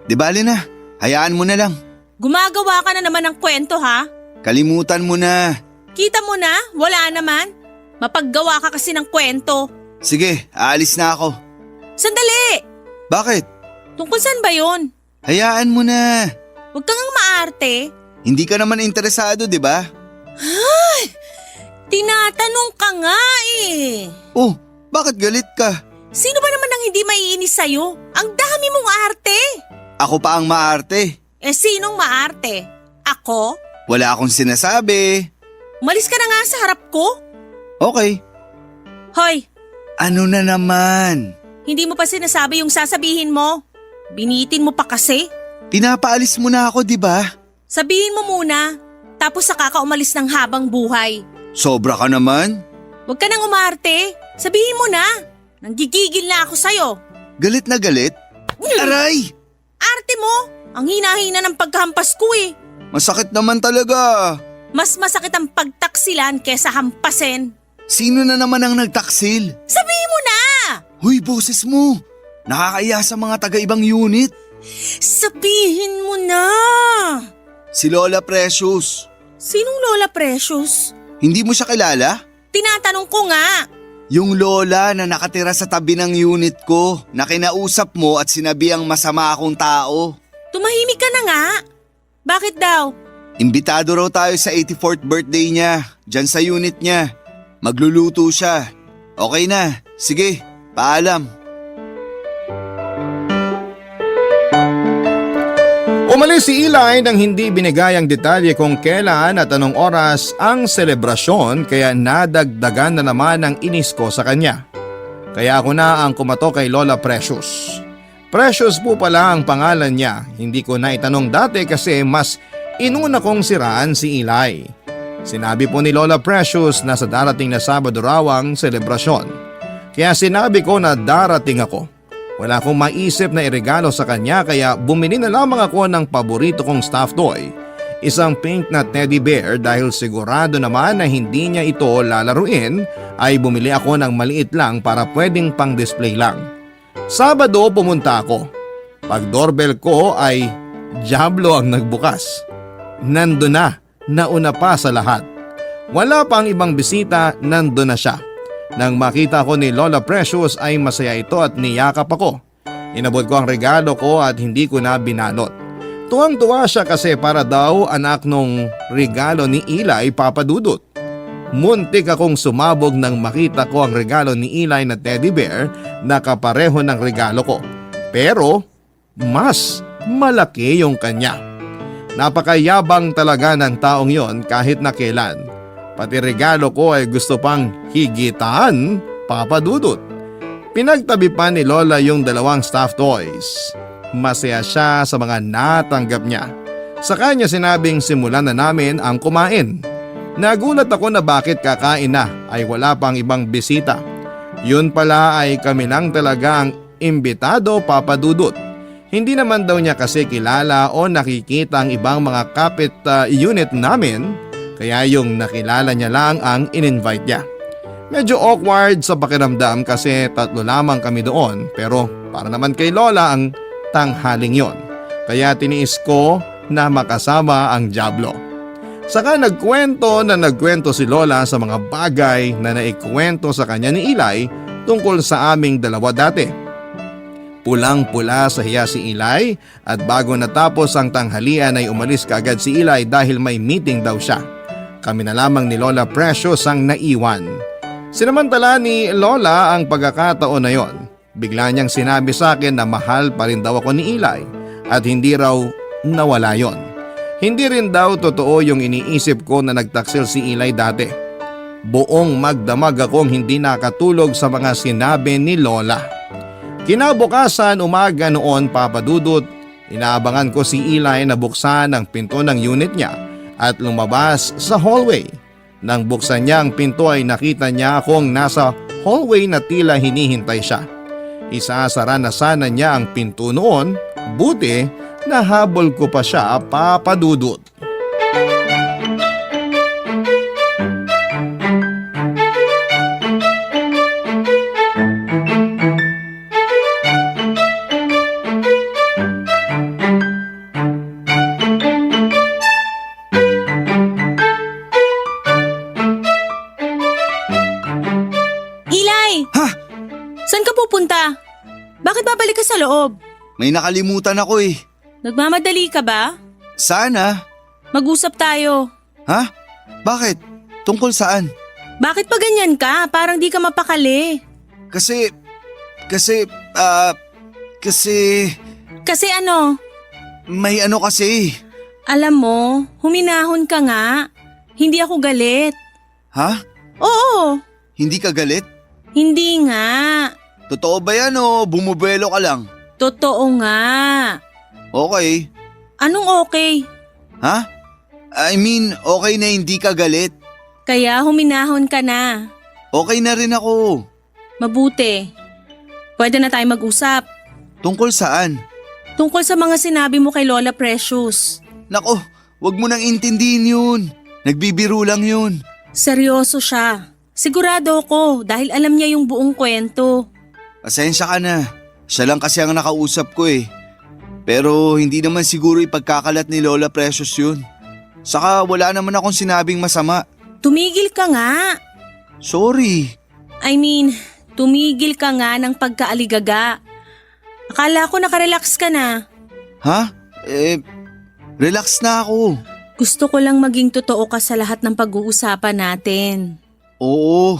Di bali na, hayaan mo na lang. Gumagawa ka na naman ng kwento ha? Kalimutan mo na. Kita mo na, wala naman. Mapaggawa ka kasi ng kwento. Sige, aalis na ako. Sandali! Bakit? Tungkol saan ba yun? Hayaan mo na. Huwag kang maarte. Hindi ka naman interesado, di ba? Tinatanong ka nga eh. Oh, bakit galit ka? Sino ba naman ang hindi maiinis sa'yo? Ang dami mong arte. Ako pa ang maarte. Eh sinong maarte? Ako? Wala akong sinasabi. Umalis ka na nga sa harap ko. Okay. Hoy, Ano na naman? hindi mo pa sinasabi yung sasabihin mo. Binitin mo pa kasi. Pinapaalis mo na ako, di ba? Sabihin mo muna, tapos saka ka umalis ng habang buhay. Sobra ka naman. Huwag ka nang umarte. Sabihin mo na. Nanggigigil na ako sa'yo. Galit na galit? Aray! Arte mo, ang hina-hina ng paghampas ko eh. Masakit naman talaga. Mas masakit ang pagtaksilan kesa hampasin. Sino na naman ang nagtaksil? Sabihin mo na! Huy, boses mo. Nakakaya sa mga taga-ibang unit. Sabihin mo na! Si Lola Precious. Sinong Lola Precious? Hindi mo siya kilala? Tinatanong ko nga. Yung lola na nakatira sa tabi ng unit ko na kinausap mo at sinabi ang masama akong tao. Tumahimik ka na nga. Bakit daw? Imbitado raw tayo sa 84th birthday niya, dyan sa unit niya. Magluluto siya. Okay na, sige, paalam. Umalis si Eli nang hindi binigay ang detalye kung kailan at anong oras ang selebrasyon kaya nadagdagan na naman ang inis ko sa kanya. Kaya ako na ang kumato kay Lola Precious. Precious po pala ang pangalan niya, hindi ko na itanong dati kasi mas inuna kong siraan si Eli. Sinabi po ni Lola Precious na sa darating na Sabado raw ang selebrasyon. Kaya sinabi ko na darating ako. Wala akong maisip na iregalo sa kanya kaya bumili na lamang ako ng paborito kong stuffed toy. Isang pink na teddy bear dahil sigurado naman na hindi niya ito lalaruin ay bumili ako ng maliit lang para pwedeng pang display lang. Sabado pumunta ako. Pag doorbell ko ay Diablo ang nagbukas. Nandun na, nauna pa sa lahat. Wala pang ibang bisita, nandun na siya. Nang makita ko ni Lola Precious ay masaya ito at niyakap ako. Inabot ko ang regalo ko at hindi ko na binalot. Tuwang-tuwa siya kasi para daw anak nung regalo ni Eli Papadudot. Muntik akong sumabog nang makita ko ang regalo ni Eli na teddy bear na kapareho ng regalo ko. Pero mas malaki yung kanya. Napakayabang talaga ng taong yon kahit na kailan. Pati regalo ko ay gusto pang higitan, Papadudot. Pinagtabi pa ni Lola yung 2 stuffed toys. Masaya siya sa mga natanggap niya. Sa kanya sinabing simulan na namin ang kumain. Nagulat ako na bakit kakain na ay wala pang ibang bisita. Yun pala ay kami lang talaga ang imbitado, Papadudot. Hindi naman daw niya kasi kilala o nakikita ang ibang mga kapit unit namin. Kaya yung nakilala niya lang ang in-invite niya. Medyo awkward sa pakiramdam kasi 3 lamang kami doon pero para naman kay Lola ang tanghaling yon. Kaya tiniis ko na makasama ang Diablo. Saka nagkwento si Lola sa mga bagay na naikwento sa kanya ni Eli tungkol sa aming 2 dati. Pulang-pula sa hiya si Eli at bago natapos ang tanghalian ay umalis kaagad si Eli dahil may meeting daw siya. Kami na lamang ni Lola Precious ang naiwan. Sinamantala ni Lola ang pagkakataon na yon. Bigla niyang sinabi sa akin na mahal pa rin daw ako ni Eli at hindi raw nawala yon. Hindi rin daw totoo yung iniisip ko na nagtaksil si Eli dati. Buong magdamag akong hindi nakatulog sa mga sinabi ni Lola. Kinabukasan umaga noon, Papadudot, Inaabangan ko si Eli na buksan ang pinto ng unit niya at lumabas sa hallway. Nang buksan niya ang pinto ay nakita niya akong nasa hallway na tila hinihintay siya. Isasara na sana niya ang pinto noon, buti nahabol ko pa siya, Papa Dudut. Eli! Ha? Saan ka pupunta? Bakit babalik ka sa loob? May nakalimutan ako eh. Nagmamadali ka ba? Sana? Mag-usap tayo. Ha? Bakit? Tungkol saan? Bakit pa ganyan ka? Parang di ka mapakali. Kasi... Kasi ano? May ano kasi. Alam mo, huminahon ka nga. Hindi ako galit. Ha? Oo, Hindi ka galit? hindi nga. Totoo ba yan o bumubelo ka lang? Totoo nga. Okay. Anong okay? Ha? I mean, okay na hindi ka galit. Kaya huminahon ka na. Okay na rin ako. Mabuti. Pwede na tayo mag-usap. Tungkol saan? Tungkol sa mga sinabi mo kay Lola Precious. Nako, wag mo nang intindihin yun. Nagbibiro lang yun. Seryoso siya. Sigurado ko dahil alam niya yung buong kwento. Pasensya ka na. Siya lang kasi ang nakausap ko eh. Pero hindi naman siguro ipagkakalat ni Lola Precious yun. Saka wala naman akong sinabing masama. Tumigil ka nga. Sorry. I mean, tumigil ka nga ng pagkaaligaga. Akala ko nakarelax ka na. Ha? Relax na ako. Gusto ko lang maging totoo ka sa lahat ng pag-uusapan natin. Oo.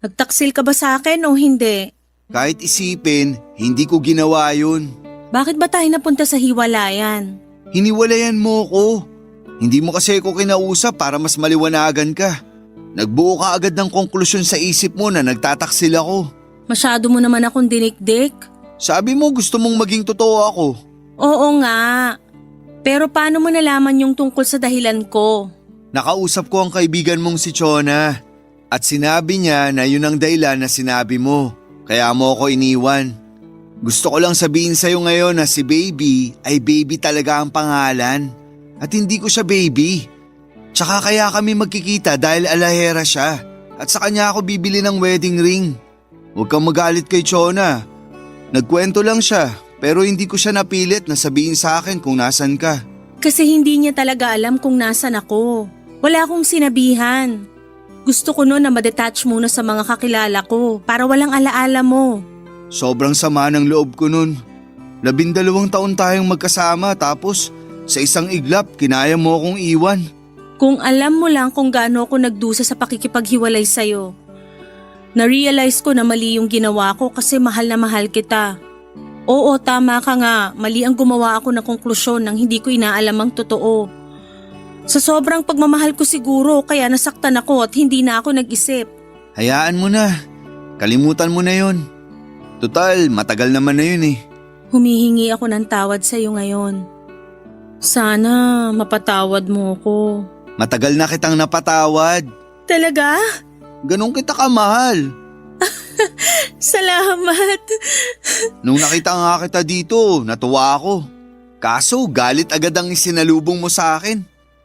Nagtaksil ka ba sa akin o hindi? Kahit isipin, hindi ko ginawa yun. Bakit ba tayo napunta sa hiwalayan? Hiniwalayan mo ko. Hindi mo kasi ako kinausap para mas maliwanagan ka. Nagbuo ka agad ng konklusyon sa isip mo na nagtataksil ako. Masyado mo naman akong dinikdik. Sabi mo gusto mong maging totoo ako. Oo nga. Pero paano mo nalaman yung tungkol sa dahilan ko? Nakausap ko ang kaibigan mong si Chona. At sinabi niya na yun ang dahilan na sinabi mo. Kaya mo ako iniwan. Gusto ko lang sabihin sa'yo ngayon na si Baby ay Baby talaga ang pangalan. At hindi ko siya baby. Tsaka kaya kami magkikita dahil alahera siya. At sa kanya ako bibili ng wedding ring. Huwag kang magalit kay Chona. Nagkwento lang siya pero hindi ko siya napilit na sabihin sa akin kung nasan ka. Kasi hindi niya talaga alam kung nasan ako. Wala akong sinabihan. Gusto ko noon na madetach muna sa mga kakilala ko para walang alaala mo. Sobrang sama ng loob ko nun. 12 taon tayong magkasama tapos sa isang iglap kinaya mo akong iwan. Kung alam mo lang kung gaano ako nagdusa sa pakikipaghiwalay sa'yo. Na-realize ko na mali yung ginawa ko kasi mahal na mahal kita. Oo, tama ka nga. Mali ang gumawa ako ng konklusyon nang hindi ko inaalam ang totoo. Sa sobrang pagmamahal ko siguro kaya nasaktan ako at hindi na ako nag-isip. Hayaan mo na. Kalimutan mo na yon. Total, matagal naman na yun eh. Humihingi ako ng tawad sa'yo ngayon. Sana mapatawad mo ko. Matagal na kitang napatawad. Talaga? Ganun kita kamahal. Salamat. Nung nakita nga kita dito, natuwa ako. Kaso galit agad ang isinalubong mo sa akin.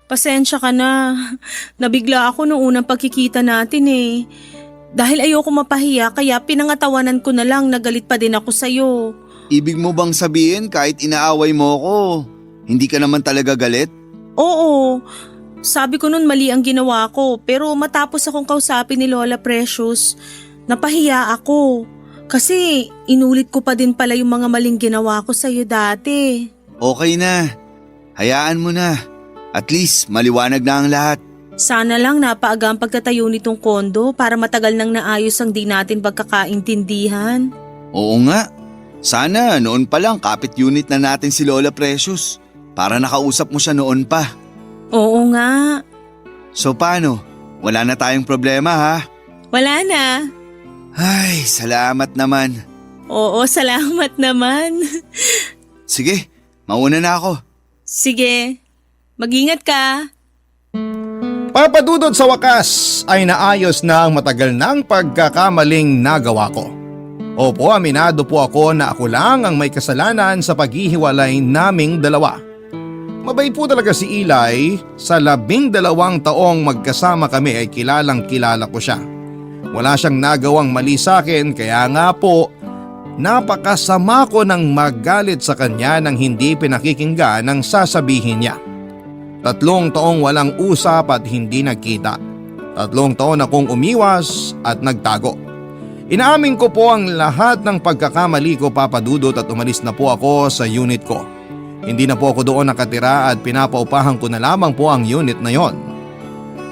Pasensya ka na. Nabigla ako noong unang pagkikita natin eh. Dahil ayoko mapahiya kaya pinangatawanan ko na lang na galit pa din ako sa'yo. Ibig mo bang sabihin kahit inaaway mo ko, hindi ka naman talaga galit? Oo. Sabi ko nun mali ang ginawa ko pero matapos akong kausapin ni Lola Precious, napahiya ako. Kasi inulit ko pa din pala yung mga maling ginawa ko sa'yo dati. Okay na. Hayaan mo na. At least maliwanag na ang lahat. Sana lang napaaga ang pagtatayo nitong kondo para matagal nang naayos ang di natin pagkakaintindihan. Oo nga. Sana noon pa lang kapit unit na natin si Lola Precious. Para nakausap mo siya noon pa. Oo nga. So paano? Wala na tayong problema ha? Wala na. Ay, salamat naman. Oo, salamat naman. Sige, Mauna na ako. Sige, mag-ingat ka. Papa Dudut, sa wakas ay naayos na ang matagal ng pagkakamaling nagawa ko. Opo, aminado po ako na ako lang ang may kasalanan sa paghihiwalay naming dalawa. Mabait po talaga si Eli, sa 12 taong magkasama kami ay kilalang kilala ko siya. Wala siyang nagawang mali sa akin, kaya nga po napakasama ko nang magalit sa kanya nang hindi pinakikinggan ang sasabihin niya. 3 taong walang usap at hindi nagkita. 3 taon akong umiwas at nagtago. Inaamin ko po ang lahat ng pagkakamali ko, Papa Dudut, at umalis na po ako sa unit ko. Hindi na po ako doon nakatira at pinapaupahan ko na lamang po ang unit na yon.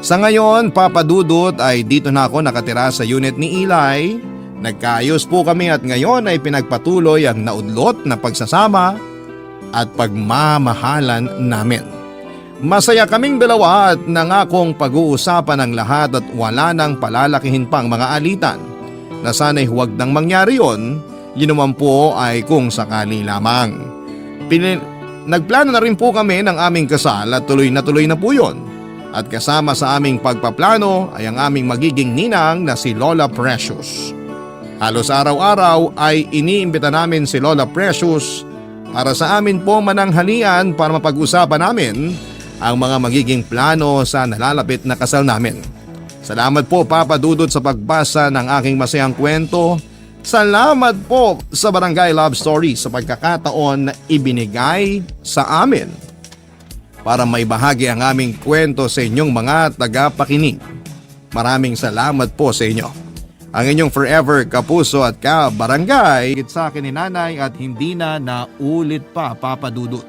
Sa ngayon, Papa Dudut, ay dito na ako nakatira sa unit ni Eli. Nagkaayos po kami at ngayon ay pinagpatuloy ang naudlot na pagsasama at pagmamahalan namin. Masaya kaming dalawa at nangakong pag-uusapan ang lahat at wala nang palalakihin pang mga alitan. Na sana'y huwag nang mangyari yon, yun naman po ay kung sakali lamang. Nagplano na rin po kami ng aming kasal at tuloy na po yun. At kasama sa aming pagpaplano ay ang aming magiging ninang na si Lola Precious. Halos araw-araw ay iniimbita namin si Lola Precious para sa amin po mananghalian para mapag-usapan namin ang mga magiging plano sa nalalapit na kasal namin. Salamat po, Papa Dudut, sa pagbasa ng aking masayang kwento. Salamat po sa Barangay Love Stories sa pagkakataon na ibinigay sa amin para may bahagi ang aming kwento sa inyong mga tagapakinig. Maraming salamat po sa inyo. Ang inyong forever kapuso at kabarangay, sa akin ni Nanay at hindi na naulit pa, Papa Dudut.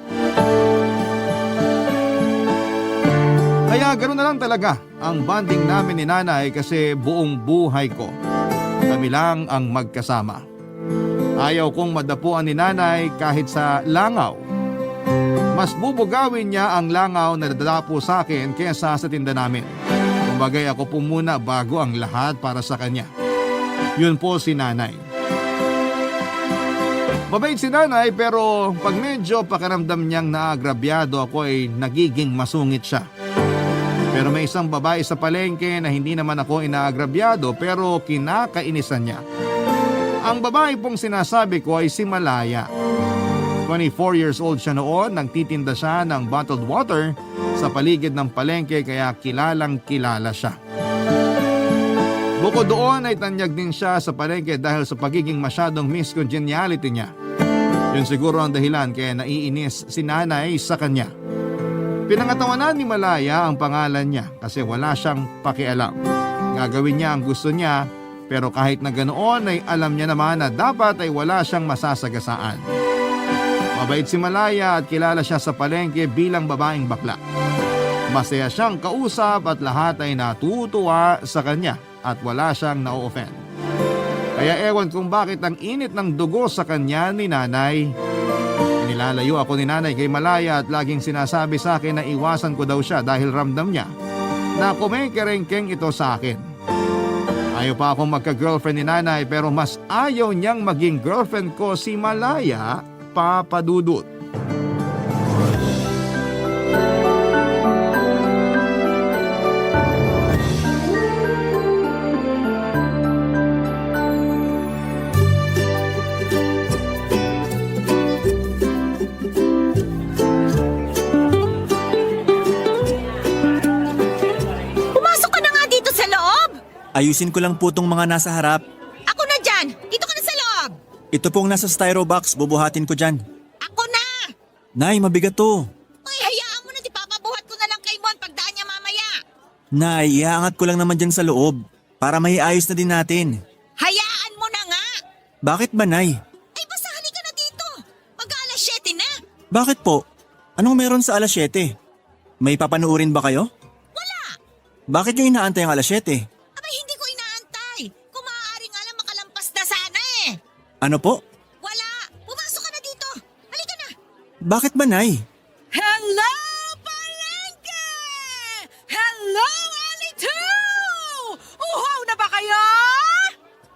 Kaya ganoon na lang talaga ang bonding namin ni Nanay kasi buong buhay ko kami lang ang magkasama. Ayaw kong madapuan ni Nanay kahit sa langaw. Mas bubugawin niya ang langaw na dadapo sa akin kaysa sa tinda namin. Kumbagay ako po muna bago ang lahat para sa kanya. Yun po si Nanay. Mabait si Nanay pero pag medyo pakiramdam niyang naagrabyado ako ay nagiging masungit siya. Pero may isang babae sa palengke na hindi naman ako inaagrabyado pero kinakainisan niya. Ang babae pong sinasabi ko ay si Malaya. 24 years old siya noon, nagtitinda siya ng bottled water sa paligid ng palengke kaya kilalang kilala siya. Bukod doon ay tanyag din siya sa palengke dahil sa pagiging masyadong Miss Congeniality niya. Yun siguro ang dahilan kaya naiinis si Nanay sa kanya. Pinangatawanan ni Malaya ang pangalan niya kasi wala siyang pakialam. Gagawin niya ang gusto niya pero kahit na ganoon ay alam niya naman na dapat ay wala siyang masasagasaan. Mabait si Malaya at kilala siya sa palengke bilang babaeng bakla. Masaya siyang kausap at lahat ay natutuwa sa kanya at wala siyang na-offend. Kaya ewan kung bakit ang init ng dugo sa kanya ni Nanay. Nilalayo ako ni Nanay kay Malaya at laging sinasabi sa akin na iwasan ko daw siya dahil ramdam niya na kumikerengkeng ito sa akin. Ayaw pa akong magka-girlfriend ni Nanay pero mas ayaw niyang maging girlfriend ko si Malaya, Papa Dudut. Ayusin ko lang po tong mga nasa harap. Ako na dyan! Dito ka na sa loob! Ito pong nasa styro box, bubuhatin ko dyan. Ako na! Nay, mabigat to. Uy, hayaan mo na, di papabuhat ko na lang kay Mon pagdaan niya mamaya. Nay, iaangat ko lang naman dyan sa loob para maiayos na din natin. Hayaan mo na nga! Bakit ba, Nay? Ay, basta halika na dito! Mag-aalas 7 na! Bakit po? Anong meron sa alas 7? May papanuurin ba kayo? Wala! Bakit nyo inaantay ang alas 7? Abay, hindi ko inaantay. Kung maaari nga lang makalampas na sana eh. Ano po? Wala! Pumasok ka na dito! Halika na! Bakit ba, Nay? Hello, Palengke! Hello, Ali2! Uhaw na ba kayo?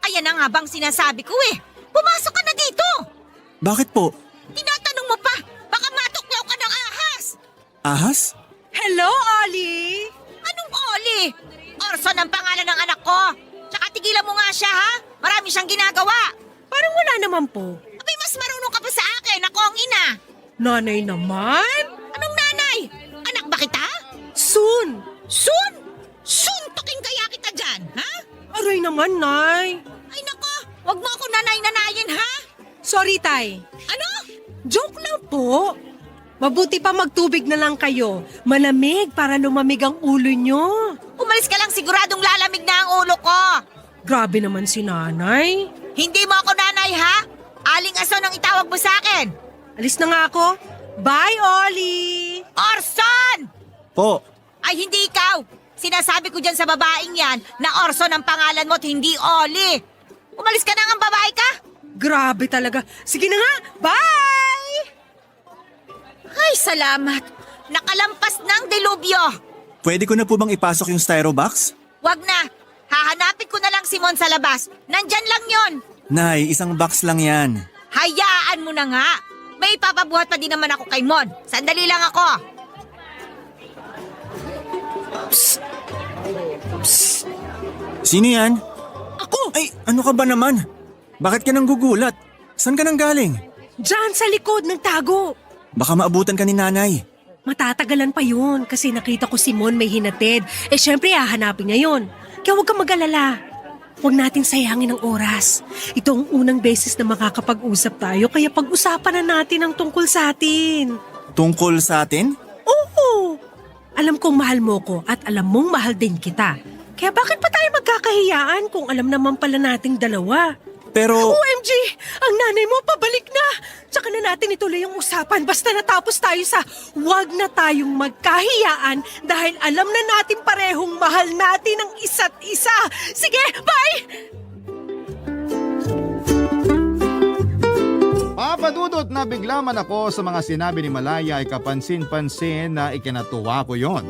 Ayan na nga bang sinasabi ko eh. Pumasok ka na dito! Bakit po? Tinatanong mo pa. Baka Ahas? Hello, Ollie! Anong Oli? Orson ang pangalan ng anak ko. Tsaka tigilan mo nga siya ha. Marami siyang ginagawa. Parang wala naman po. Abay, mas marunong ka pa sa akin. Ako ang ina. Nanay naman? Anong nanay? Anak ba kita? Soon! Sun? Suntukin kaya kita dyan, ha? Aray naman, Nay. Ay nako, wag mo ako nanay-nanayin ha? Sorry, Tay. Ano? Joke lang po. Mabuti pa magtubig na lang kayo. Malamig para lumamig ang ulo nyo. Umalis ka lang, siguradong lalamig na ang ulo ko. Grabe naman si Nanay. Hindi mo ako nanay ha? Aling aso nang itawag mo sa akin. Alis na nga ako. Bye, Ollie! Orson! Po, Ay hindi ikaw. Sinasabi ko dyan sa babaeng yan na Orson ang pangalan mo at hindi Oli. Umalis ka na nga, babae ka. Grabe talaga. Sige na nga. Bye! Ay, salamat. Nakalampas ng delubyo. pwede ko na po bang ipasok yung styro box? Wag na. Hahanapin ko na lang si Mon sa labas. Nandyan lang yon. Nay, isang box lang yan. Hayaan mo na nga. May ipapabuhat pa din naman ako kay Mon. Sandali lang ako. Sino yan? Ako! Ay, ano ka ba naman? Bakit ka nang gugulat? Saan ka nang galing? Diyan sa likod ng tago. Baka maabutan ka ni nanay. Matatagalan pa yun kasi nakita ko si Mon may hinatid. Syempre hahanapin niya yun. Kaya huwag kang mag-alala. Huwag natin sayangin ang oras. Ito ang unang beses na makakapag-usap tayo kaya pag-usapan na natin ang tungkol sa atin. Tungkol sa atin? Oo! Alam kong mahal mo ko at alam mong mahal din kita. Kaya bakit pa tayo magkakahiyaan kung alam naman pala nating dalawa? Pero, OMG! Ang nanay mo pabalik na! Tsaka na natin ituloy yung usapan basta natapos tayo sa wag na tayong magkahiyaan dahil alam na natin parehong mahal natin ang isa't isa. Sige, bye! Papadudot na bigla man ako sa mga sinabi ni Malaya ay kapansin-pansin na ikinatuwa ko yon.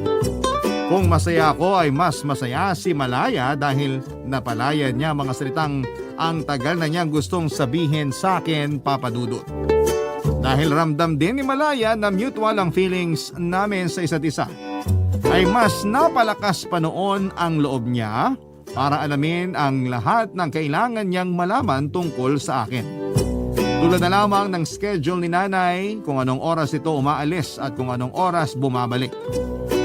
Kung masaya ako ay mas masaya si Malaya dahil napalaya niya mga salitang ang tagal na niyang gustong sabihin sa akin, Papadudot. Dahil ramdam din ni Malaya na mutual ang feelings namin sa isa't isa, ay mas napalakas pa noon ang loob niya para alamin ang lahat ng kailangan niyang malaman tungkol sa akin. Tulad na lamang ng schedule ni nanay, kung anong oras ito umaalis at kung anong oras bumabalik.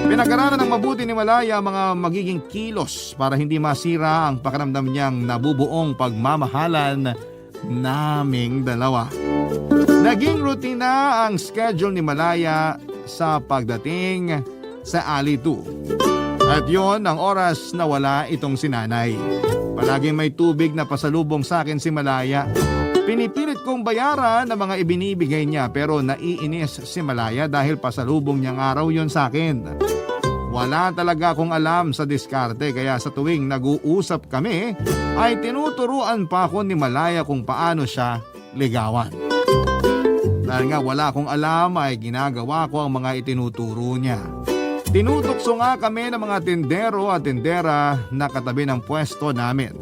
Pinag-aralan ng mabuti ni Malaya mga magiging kilos para hindi masira ang pakiramdam niyang nabubuong pagmamahalan naming dalawa. Naging rutina ang schedule ni Malaya sa pagdating sa Ali 2. At yon ang oras na wala itong sinanay. Palaging may tubig na pasalubong sa akin si Malaya. Pinipilit kong bayaran ang mga ibinibigay niya pero naiinis si Malaya dahil pasalubong niyang araw yon sa akin. Wala talaga akong alam sa diskarte kaya sa tuwing nag-uusap kami ay tinuturuan pa ako ni Malaya kung paano siya ligawan. Dahil nga wala akong alam ay ginagawa ko ang mga itinuturo niya. Tinutukso nga kami ng mga tindero at tindera na katabi ng pwesto namin.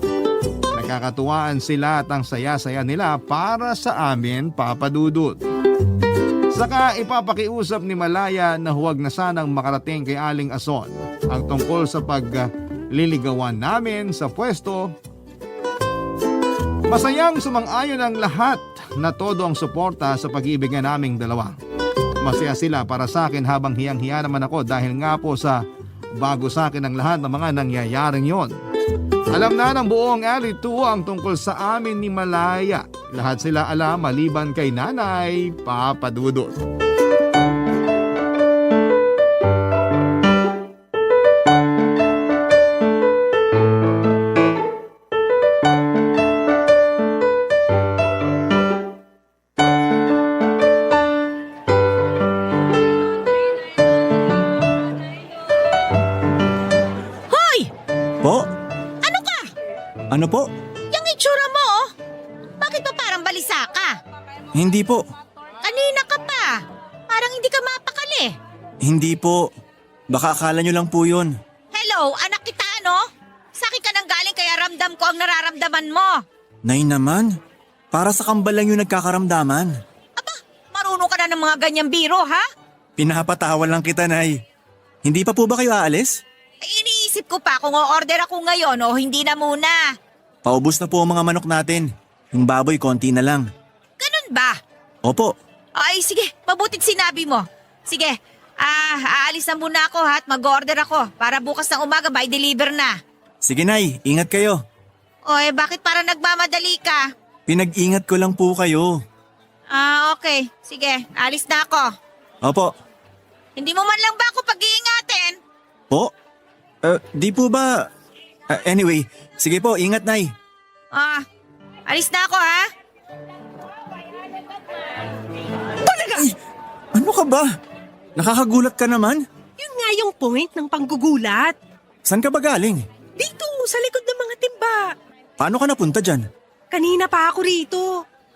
Nakakatuwaan sila at ang saya-saya nila para sa amin, Papadudot. Saka ipapakiusap ni Malaya na huwag na sanang makarating kay Aling Ason ang tungkol sa pagliligawan namin sa pwesto. Masayang sumang-ayon ang lahat na todo ang suporta sa pag-iibigan naming dalawa. Masaya sila para sa akin habang hiyang-hiya naman ako dahil nga po sa bago sa akin ang lahat ng mga nangyayaring yon. Alam na ng buong Ali 2 ang tungkol sa amin ni Malaya. Lahat sila alam maliban kay Nanay, Papadudot. Hoy! po? Ano ka? Ano po? Yung itsura mo, oh. Bakit pa parang balisa ka? Hindi po. Kanina ka pa. Parang hindi ka mapakali. Hindi po. Baka akala nyo lang po yun. Hello, anak kita ano? Sa akin ka nang galing kaya ramdam ko ang nararamdaman mo. Nay naman, para sa kambal lang yung nagkakaramdaman. Aba, marunong ka na ng mga ganyang biro, ha? Pinapatawa lang kita, Nay. Hindi pa po ba kayo aalis? Ay, iniisip ko pa kung o-order ako ngayon o hindi na muna. Paubos na po ang mga manok natin. Yung baboy, konti na lang. Ganun ba? Opo. Ay, sige, mabutit sinabi mo. Sige, aalis na muna ako ha at mag-order ako para bukas ng umaga by deliver na. Sige, Nay. Ingat kayo. O bakit para nagmamadali ka? Pinag-ingat ko lang po kayo. Okay. Sige, alis na ako. Opo. Hindi mo man lang ba ako pag-iingatin? Po? Di po ba... anyway, sige po, ingat, Nay. Alis na ako ha? Ano ka ba? Nakakagulat ka naman? Yun nga yung point ng panggugulat. Saan ka ba galing? Dito, sa likod ng mga timba. Paano ka napunta dyan? Kanina pa ako rito.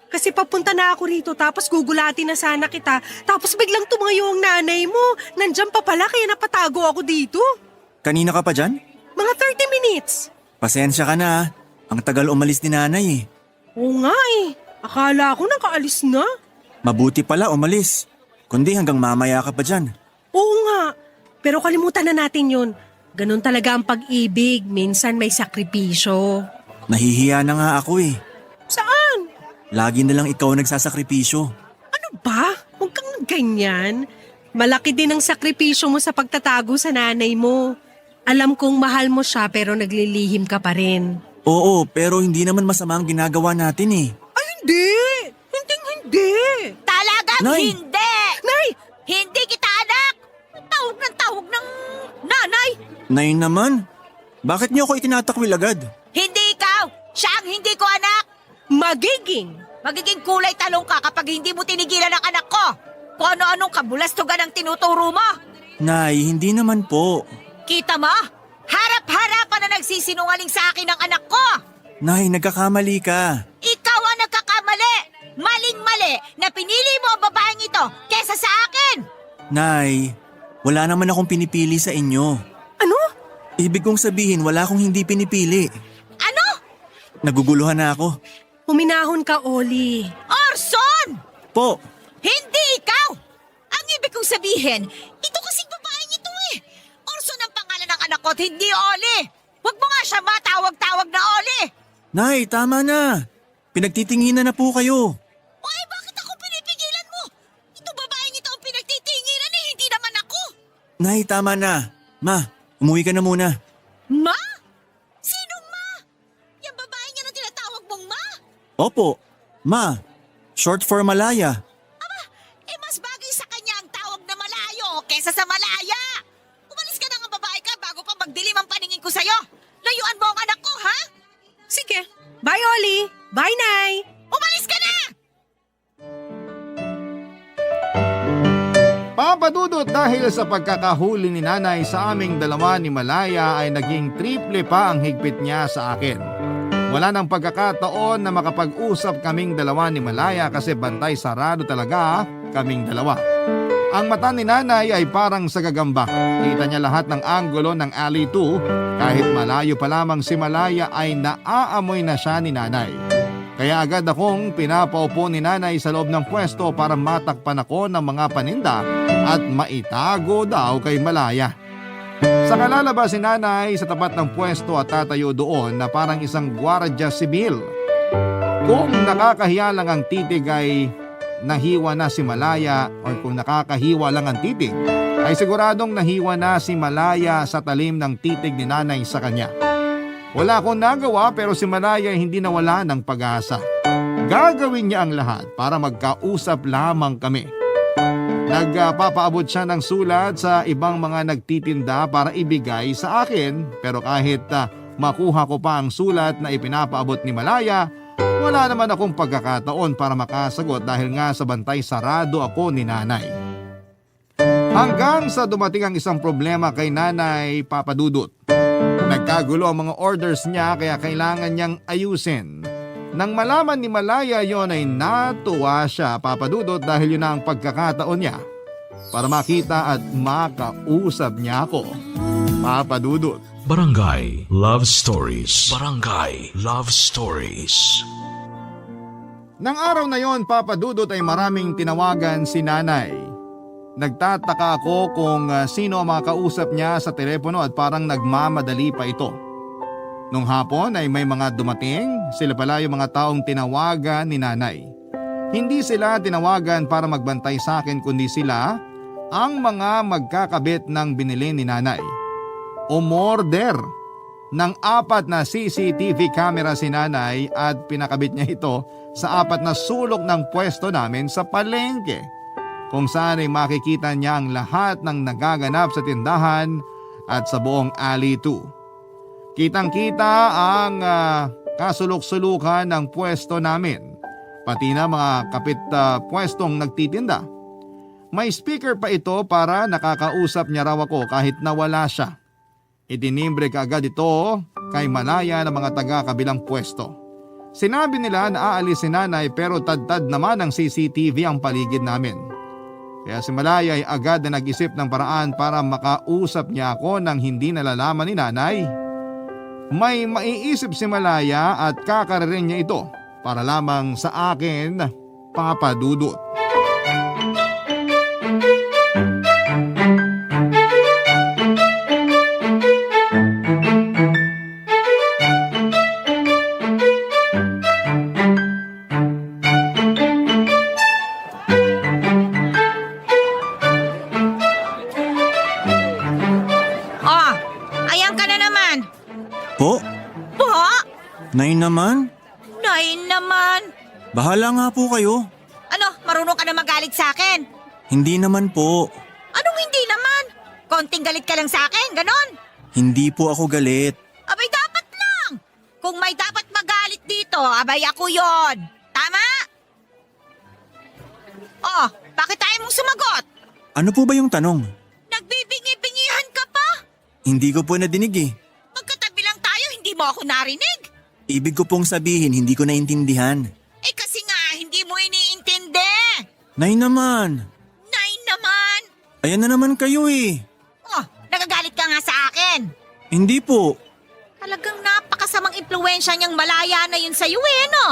Kasi papunta na ako rito tapos gugulatin na sana kita. Tapos biglang tumayo ang nanay mo. Nandyan pa pala kaya napatago ako dito. Kanina ka pa dyan? Mga 30 minutes. Pasensya ka na, ah. Ang tagal umalis ni nanay eh. Oo nga eh. Akala ko nakaalis na. Mabuti pala umalis. Kundi hanggang mamaya ka pa dyan. Oo nga. Pero kalimutan na natin yun. Ganun talaga ang pag-ibig. Minsan may sakripisyo. Nahihiya na nga ako eh. Saan? Lagi na lang ikaw nagsasakripisyo. Ano ba? Huwag kang ganyan. Malaki din ang sakripisyo mo sa pagtatago sa nanay mo. Alam kong mahal mo siya pero naglilihim ka pa rin. Oo, pero hindi naman masama ang ginagawa natin eh. Ay, hindi! Hindi! Talagang Nay! hindi! Nay! Hindi kita anak! Tawag ng nanay! Nay naman, bakit niyo ako itinatakwil agad? Hindi ikaw! Siya ang hindi ko anak! Magiging! Magiging kulay talong ka kapag hindi mo tinigilan ang anak ko! Kung ano-anong kabulastugan ang tinuturo mo! Nay, hindi naman po. Kita mo? Harap-harapan na nagsisinungaling sa akin ang anak ko! Nay, nagkakamali ka. Ikaw ang nagkakamali! Maling-mali na pinili mo ang babaeng ito kesa sa akin! Nay, wala naman akong pinipili sa inyo. Ano? Ibig kong sabihin, wala akong hindi pinipili. Ano? Naguguluhan na ako. Huminahon ka, Oli. Orson! Po, Hindi ikaw! Ang ibig kong sabihin, ito kasing babaeng ito eh! Orson ang pangalan ng anak ko at hindi Oli! Huwag mo nga siya matawag-tawag na Oli! Nay, tama na. Pinagtitinginan na po kayo. Oy, bakit ako pinipigilan mo? Ito babaeng ito ang pinagtitinginan eh, hindi naman ako! Nay, tama na. Ma, umuwi ka na muna. Ma? Sinong ma? Yung babae niya na tinatawag mong ma? Opo, Ma. Short for Malaya. Mas bagay sa kanya ang tawag na malayo kesa sa malaya! Umalis ka na nga babae ka bago pa magdilim ang paningin ko sa'yo! Layuan mo ang anak ko, ha? Sige. Bye, Oli. Bye, Nay. Umalis ka na! Papadudot, dahil sa pagkakahuli ni nanay sa aming dalawa ni Malaya ay naging triple pa ang higpit niya sa akin. Wala nang pagkakataon na makapag-usap kaming dalawa ni Malaya kasi bantay sarado talaga kaming dalawa. Ang mata ni nanay ay parang sa gagamba. Kita niya lahat ng anggulo ng alley 2. Kahit malayo pa lamang si Malaya ay naaamoy na siya ni nanay. Kaya agad akong pinapaupo ni nanay sa loob ng pwesto para matakpan ako ng mga paninda at maitago daw kay Malaya. Saka lalabas si nanay sa tapat ng pwesto at tatayo doon na parang isang gwardiya sibil. Kung nakakahiya lang ang titig ay nahiwa na si Malaya, o kung nakakahiwa lang ang titig ay siguradong nahiwa na si Malaya sa talim ng titig ni nanay sa kanya. Wala akong nagawa pero si Malaya hindi nawala ng pag-asa. Gagawin niya ang lahat para magkausap lamang kami. Nagpapaabot siya ng sulat sa ibang mga nagtitinda para ibigay sa akin, pero kahit makuha ko pa ang sulat na ipinapaabot ni Malaya, wala naman akong pagkakataon para makasagot dahil nga sa bantay sarado ako ni nanay. Hanggang sa dumating ang isang problema kay nanay Papadudot. Nagkagulo ang mga orders niya kaya kailangan niyang ayusin. Nang malaman ni Malaya yon ay natuwa siya, Papadudot, dahil yun na ang pagkakataon niya para makita at makausap niya ako, Papadudot. Barangay Love Stories. Barangay Love Stories. Nang araw na yon, Papadudot, ay maraming tinawagan si nanay. Nagtataka ako kung sino ang mga kausap niya sa telepono at parang nagmamadali pa ito. Nung hapon ay may mga dumating, sila pala yung mga taong tinawagan ni nanay. Hindi sila tinawagan para magbantay sa akin kundi sila ang mga magkakabit ng binili ni nanay. Umorder ng 4 na CCTV camera si nanay at pinakabit niya ito sa 4 na sulok ng pwesto namin sa palengke, kung saan ay makikita niya ang lahat ng nagaganap sa tindahan at sa buong alley too. Kitang-kita ang kasulok-sulukan ng pwesto namin, pati na mga kapit pwestong nagtitinda. May speaker pa ito para nakakausap niya raw ako kahit nawala siya. Itinimbre kaagad ito kay Malaya ng mga taga-kabilang pwesto. Sinabi nila na aalis si nanay pero tad-tad naman ng CCTV ang paligid namin. Kaya si Malaya ay agad na nag-isip ng paraan para makausap niya ako nang hindi nalalaman ni nanay. May maiisip si Malaya at kakaririn niya ito para lamang sa akin, Papa Dudut. Oh, ayan ka na naman. Po? Po? Nay naman? Nay naman. Bahala nga po kayo. Ano, marunong ka na magalit sa akin? Hindi naman po. Anong hindi naman? Konting galit ka lang sa akin, ganon? Hindi po ako galit. Abay, dapat lang. Kung may dapat magalit dito, abay ako yon. Tama? Oh, bakit tayo mong sumagot? Ano po ba yung tanong? Nagbibingi-bingihan ka pa? Hindi ko po nadinig eh. Magkatabi lang tayo, hindi mo ako narinig. Ibig ko pong sabihin hindi ko naintindihan. Eh kasi nga, hindi mo iniintindi. Nay naman. Nay naman. Ayan na naman kayo eh. Oh, nagagalit ka nga sa akin. Hindi po. Talagang napakasamang impluensya niyang Malaya na yun sa'yo eh, no?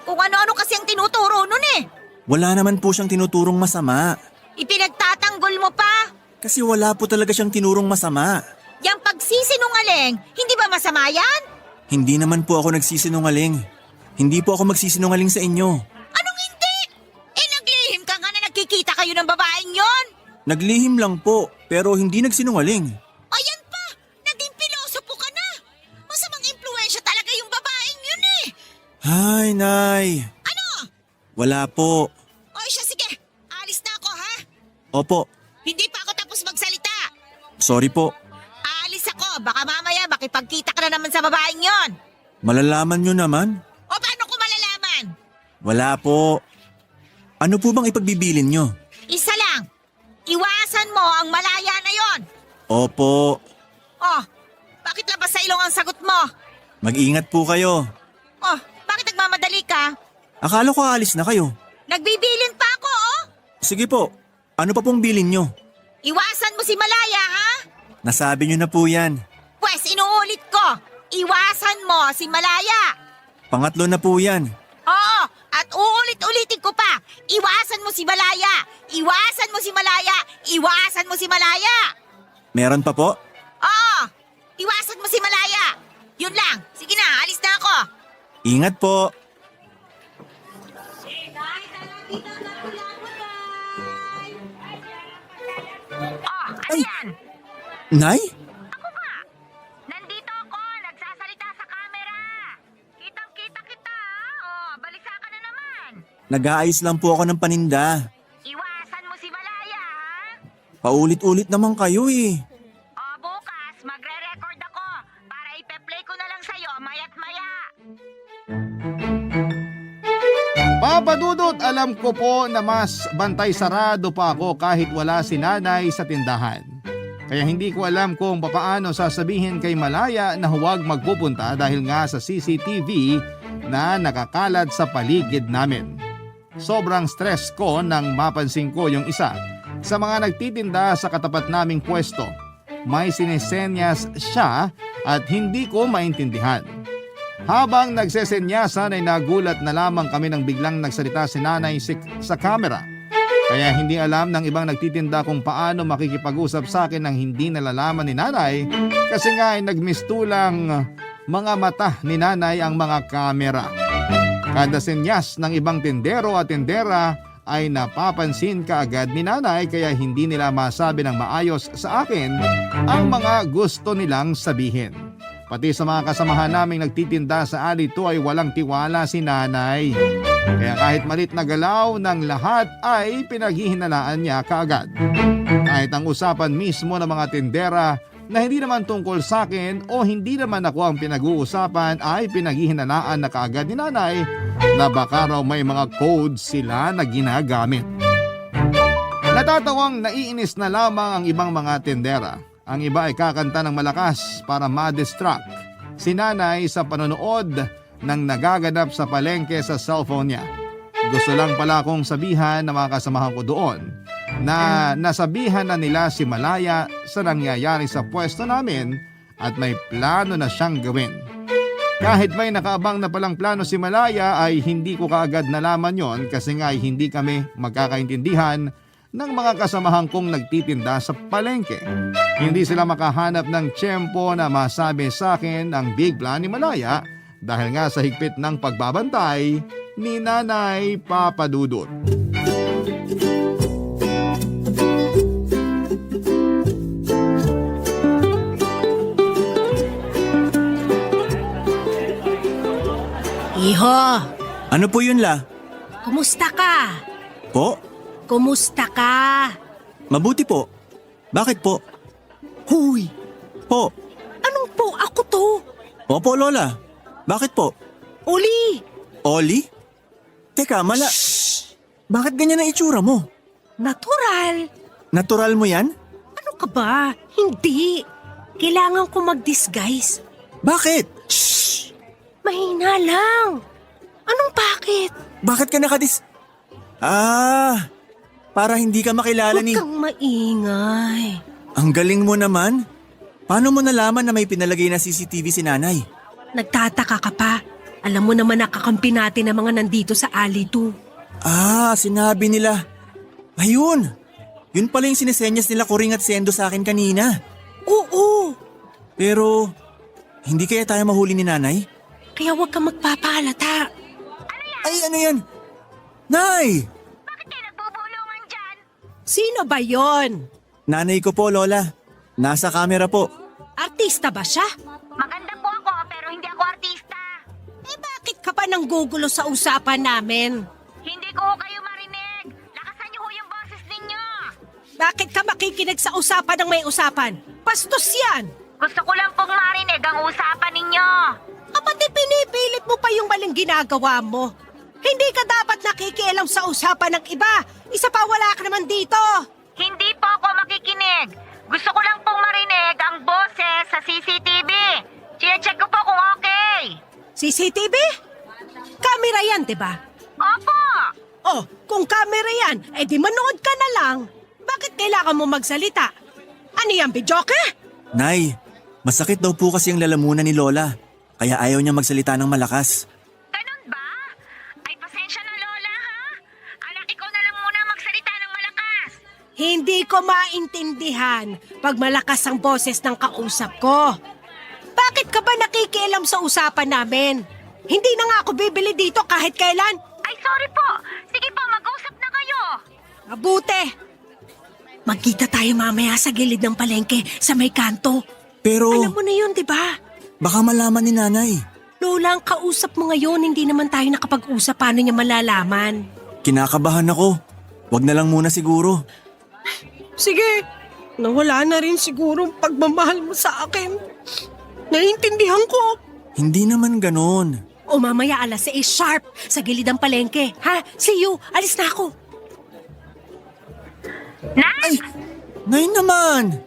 Kung ano-ano kasi ang tinuturo nun eh. Wala naman po siyang tinuturong masama. Ipinagtatanggol mo pa. Kasi wala po talaga siyang tinurong masama. Yang pagsisinungaling, hindi ba masama yan? Hindi naman po ako nagsisinungaling. Hindi po ako magsisinungaling sa inyo. Anong hindi? Eh naglihim ka nga na nagkikita kayo ng babaeng yon. Naglihim lang po, pero hindi nagsinungaling. Ayan pa, naging pilosopo ka na. Masamang impluensya talaga yung babaeng yun eh. Ay, Nay. Ano? Wala po. O siya, sige, alis na ako ha. Opo, Hindi pa ako tapos magsalita. sorry po. Aalis ako, baka mamaya makipagkita ka na naman sa babaeng yon. Malalaman nyo naman. O paano ko malalaman? Wala po. Ano po bang ipagbibilin nyo? Isa lang, iwasan mo ang Malaya na yon. Opo. Oh, bakit labas sa ilong ang sagot mo? Mag-ingat po kayo. Oh, bakit nagmamadali ka? Akala ko aalis na kayo. Nagbibilin pa ako, oh. Sige po. Ano pa pong bilin nyo? Iwasan mo si Malaya, ha? Nasabi nyo na po yan. Pwes, inuulit ko. Iwasan mo si Malaya. Pangatlo na po yan. Oo, at uulit-ulitin ko pa. Iwasan mo si Malaya. Iwasan mo si Malaya. Iwasan mo si Malaya. Meron pa po? Oo, iwasan mo si Malaya. Yun lang. Sige na, alis na ako. Ingat po. Oh, ano yan? Nay? Nandito ako, nagsasalita sa camera. Kitang-kita kita, ha? Oh, balisa ka na naman. Nag-aayos lang po ako ng paninda. Iwasan mo si Malaya, ha? Paulit-ulit naman kayo eh. O bukas, magre-record ako para ipe-play ko na lang sa'yo mayat maya. Papa Dudut, alam ko po na mas bantay sarado pa ako kahit wala si nanay sa tindahan. Kaya hindi ko alam kung papaano sasabihin kay Malaya na huwag magpupunta dahil nga sa CCTV na nakakalat sa paligid namin. Sobrang stress ko nang mapansin ko yung isa sa mga nagtitinda sa katapat naming pwesto. May sinesenyas siya at hindi ko maintindihan. Habang nagsesenyasan ay nagulat na lamang kami nang biglang nagsalita si nanay sa camera. Kaya hindi alam ng ibang nagtitinda kung paano makikipag-usap sa akin nang hindi nalalaman ni nanay kasi nga ay nagmistulang mga mata ni nanay ang mga kamera. Kada senyas ng ibang tindero at tindera ay napapansin kaagad ni nanay kaya hindi nila masabi ng maayos sa akin ang mga gusto nilang sabihin. Pati sa mga kasamahan naming nagtitinda sa ali 2 ay walang tiwala si nanay. Kaya kahit malit na galaw ng lahat ay pinaghihinalaan niya kaagad. Kahit ang usapan mismo ng mga tindera na hindi naman tungkol sa akin o hindi naman ako ang pinag-uusapan ay pinaghihinalaan na kaagad ni nanay na baka raw may mga codes sila na ginagamit. Natatawang naiinis na lamang ang ibang mga tindera. Ang iba ay kakanta ng malakas para ma-distract si nanay sa panonood ng nagaganap sa palengke sa cellphone niya. Gusto lang pala akong sabihan ng mga kasamahan ko doon na nasabihan na nila si Malaya sa nangyayari sa pwesto namin at may plano na siyang gawin. Kahit may nakaabang na palang plano si Malaya ay hindi ko kaagad nalaman yon kasi nga ay hindi kami magkakaintindihan ng mga kasamahan kong nagtitinda sa palengke. Hindi sila makahanap ng tiyempo na masabi sa akin ang big plan ni Malaya dahil nga sa higpit ng pagbabantay ni Nanay Papadudut. Iho, Ano po yun, La? kumusta ka? Po? Kumusta ka? Mabuti po. Bakit po? Huy, Po. anong po ako to? Opo, Lola. Bakit po? Uli, Oli? Teka, Bakit ganyan ang itsura mo? natural. Natural mo yan? Ano ka ba? Hindi. Kailangan ko mag-disguise. Bakit? Mahina lang. Anong bakit? Bakit ka para hindi ka makilala Huwag kang maingay. Ang galing mo naman. Paano mo nalaman na may pinalagay na CCTV si nanay? Nagtataka ka pa. Alam mo naman nakakampi natin ang mga nandito sa alley 2. Sinabi nila. Ayun! Yun pala yung sinisenyas nila Kuring at Sendo sa akin kanina. Oo, Pero, hindi kaya tayo mahuli ni nanay? kaya huwag kang magpapaalata. Ay, ano yan? Nay! Bakit kayo nagbubulungan dyan? Sino ba yon? Nanay ko po, Lola. Nasa camera po. Artista ba siya? Maganda po ako pero hindi ako artista. Eh bakit ka pa nanggugulo sa usapan namin? Hindi ko kayo marinig. Lakasan niyo ho yung boses ninyo. Bakit ka makikinig sa usapan ng may usapan? Bastos yan! Gusto ko lang pong marinig ang usapan ninyo. Kapati pinipilit mo pa yung maling ginagawa mo. Hindi ka dapat nakikialam sa usapan ng iba. Isa pa wala ka naman dito. Hindi po ako makikinig. Gusto ko lang pong marinig ang boses sa CCTV. Check ko po kung okay. CCTV? Camera yan, di ba? Opo. Oh, kung camera yan, di manood ka na lang. Bakit kailangan mo magsalita? Ano yan, bidyoke? Nay, masakit daw po kasi ang lalamunan ni Lola. Kaya ayaw niya magsalita ng malakas. Ganun ba? Ay, pasensya na, Lola, ha? Anak, ikaw na lang muna magsalita ng malakas. Hindi ko maintindihan pag malakas ang boses ng kausap ko. Bakit ka ba nakikialam sa usapan namin? Hindi na nga ako bibili dito kahit kailan. Ay, sorry po. Sige po, mag-usap na kayo. Mabuti. Magkita tayo mamaya sa gilid ng palengke sa may kanto. Pero, Alam mo na yun, di ba? baka malaman ni nanay. Lola, ang kausap mo ngayon, hindi naman tayo nakapag-usap. Paano niya malalaman? Kinakabahan ako. Wag na lang muna siguro. Sige, nawala na rin siguro ang pagmamahal mo sa akin. Naiintindihan ko. Hindi naman ganon. O mamaya alas 6 sharp sa gilid ng palengke. Ha? See you. Alis na ako. Ay! Nay naman!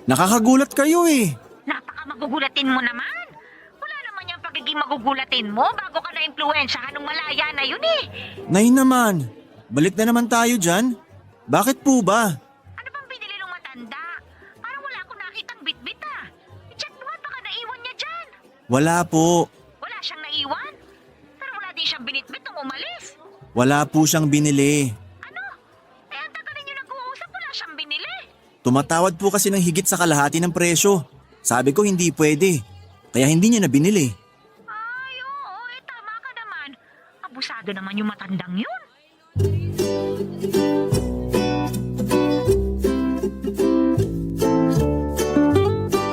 Nakakagulat kayo eh. Napaka-magugulatin mo naman. Wala naman yung pagiging magugulatin mo bago ka na-impluensyahan ng Malaya na yun eh. Nay naman, balik na naman tayo dyan. Bakit po ba? Ano bang binili ng matanda? Parang wala akong nakitang bitbit ah. I-check mo nga baka naiwan niya dyan. Wala po. Wala siyang naiwan? Pero wala din siyang binitbit nung umalis. Wala po siyang binili. Ano? Eh, ang Tumatawad po kasi ng higit sa kalahati ng presyo. Sabi ko hindi pwede. Kaya hindi niya na binili. Ay, oo, tama ka naman. Abusado naman yung matandang yun.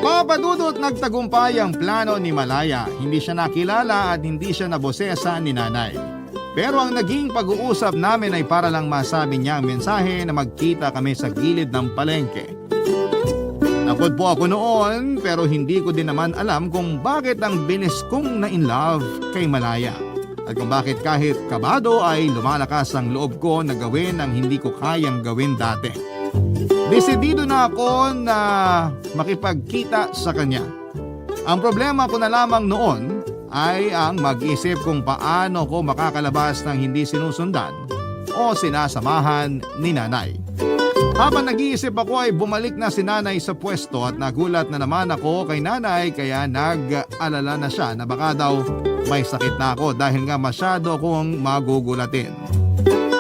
Papadudot nagtagumpay ang plano ni Malaya. Hindi siya nakilala at hindi siya nabosesa ni nanay. Pero ang naging pag-uusap namin ay para lang masabi niya ang mensahe na magkita kami sa gilid ng palengke. Takot po ako noon pero hindi ko din naman alam kung bakit ang bilis kong na-inlove kay Malaya. At kung bakit kahit kabado ay lumalakas ang loob ko na gawin ang hindi ko kayang gawin dati. Desidido na ako na makipagkita sa kanya. Ang problema ko na lamang noon ay ang mag-isip kung paano ko makakalabas ng hindi sinusundan o sinasamahan ni nanay. Habang nag-iisip ako ay bumalik na si nanay sa pwesto at nagulat na naman ako kay nanay kaya nag-alala na siya na baka daw may sakit na ako dahil nga masyado akong magugulatin.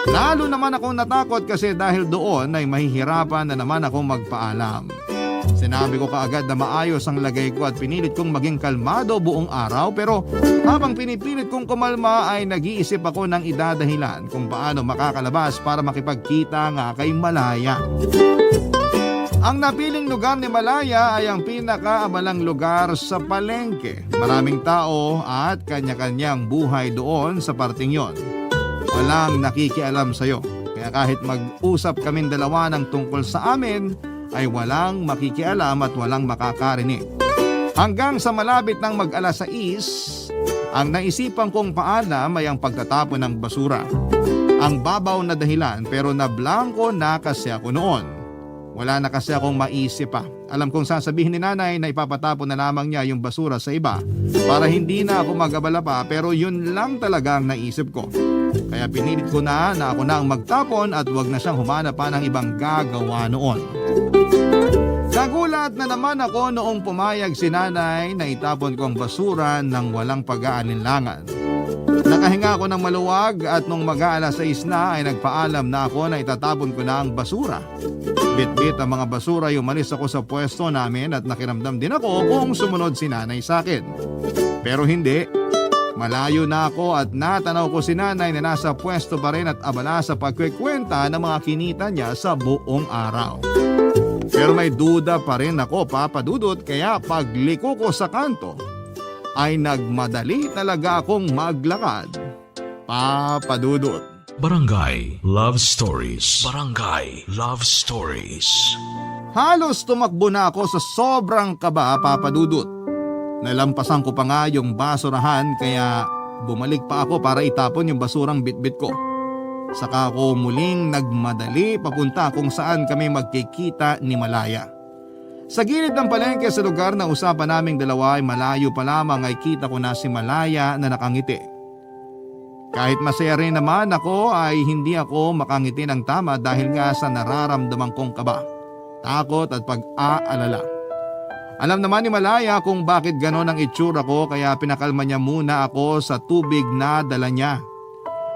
Lalo naman akong natakot kasi dahil doon ay mahihirapan na naman akong magpaalam. Sinabi ko kaagad na maayos ang lagay ko at pinilit kong maging kalmado buong araw pero habang pinipilit kong kumalma ay nag-iisip ako ng idadahilan kung paano makakalabas para makipagkita nga kay Malaya. Ang napiling lugar ni Malaya ay ang pinakaamalang lugar sa palengke. Maraming tao at kanya-kanyang buhay doon sa parting yon. Walang nakikialam sa'yo. Kaya kahit mag-usap kaming dalawa ng tungkol sa amin, ay walang makikialam at walang makakarinig. Hanggang sa malapit ng mag-alas 6, ang naisipan kong paalam ay ang pagtatapon ng basura. Ang babaw na dahilan pero nablangko na kasi ako noon. Wala na kasi akong maisip pa. Alam kong sasabihin ni nanay na ipapatapon na lamang niya yung basura sa iba para hindi na ako mag-abala pa pero yun lang talaga ang naisip ko. Kaya pinilit ko na ako na ang magtapon at wag na siyang humanap pa ng ibang gagawa noon. Nagulat na naman ako noong pumayag si nanay na itapon ko ang basura ng walang pag-aalinlangan. Nakahinga ako ng maluwag at nung mag-aalas 6 na ay nagpaalam na ako na itatapon ko na ang basura. Bit-bit ang mga basura, umalis ako sa pwesto namin at nakiramdam din ako kung sumunod si nanay sa akin. Pero hindi. Malayo na ako at natanaw ko si nanay na nasa pwesto pa rin at abala sa pagkwekwenta ng mga kinita niya sa buong araw. Pero may duda pa rin ako, Papadudot, kaya pagliko ko sa kanto ay nagmadali talaga akong maglakad. Papadudot. Barangay Love Stories. Barangay Love Stories. Halos tumakbo na ako sa sobrang kaba, Papadudot. Nalampasan ko pa nga yung basurahan kaya bumalik pa ako para itapon yung basurang bitbit ko. Saka ako muling nagmadali papunta kung saan kami magkikita ni Malaya. Sa gilid ng palengke sa lugar na usapan naming dalawa ay malayo pa lamang ay kita ko na si Malaya na nakangiti. Kahit masaya rin naman ako ay hindi ako makangiti ng tama dahil nga sa nararamdaman kong kaba, takot at pag-aalala. Alam naman ni Malaya kung bakit ganon ang itsura ko kaya pinakalma niya muna ako sa tubig na dala niya.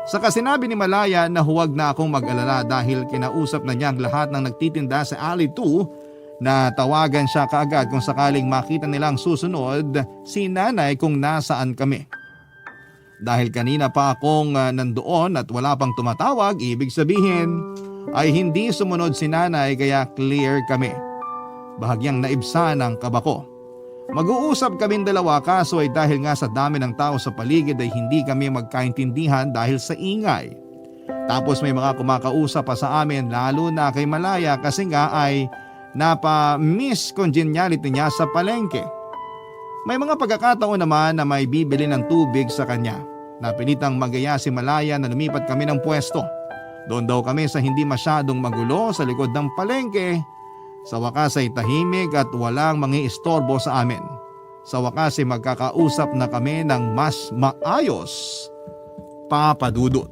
Saka sinabi ni Malaya na huwag na akong mag-alala dahil kinausap na niya ang lahat ng nagtitinda sa Alley 2 na tawagan siya kaagad kung sakaling makita nilang susunod si nanay kung nasaan kami. Dahil kanina pa akong nandoon at wala pang tumatawag, ibig sabihin ay hindi sumunod si nanay kaya clear kami. Bahagyang naibsan ang kaba ko. Mag-uusap kaming dalawa kaso ay dahil nga sa dami ng tao sa paligid ay hindi kami magkaintindihan dahil sa ingay. Tapos may mga kumakausap pa sa amin lalo na kay Malaya kasi nga ay napa-miss congeniality niya sa palengke. May mga pagkakataon naman na may bibili ng tubig sa kanya. Napilitang magaya si Malaya na lumipat kami ng pwesto. Doon daw kami sa hindi masyadong magulo sa likod ng palengke. Sa wakas ay tahimik at walang mangiistorbo sa amin. Sa wakas ay magkakausap na kami ng mas maayos. Papadudot.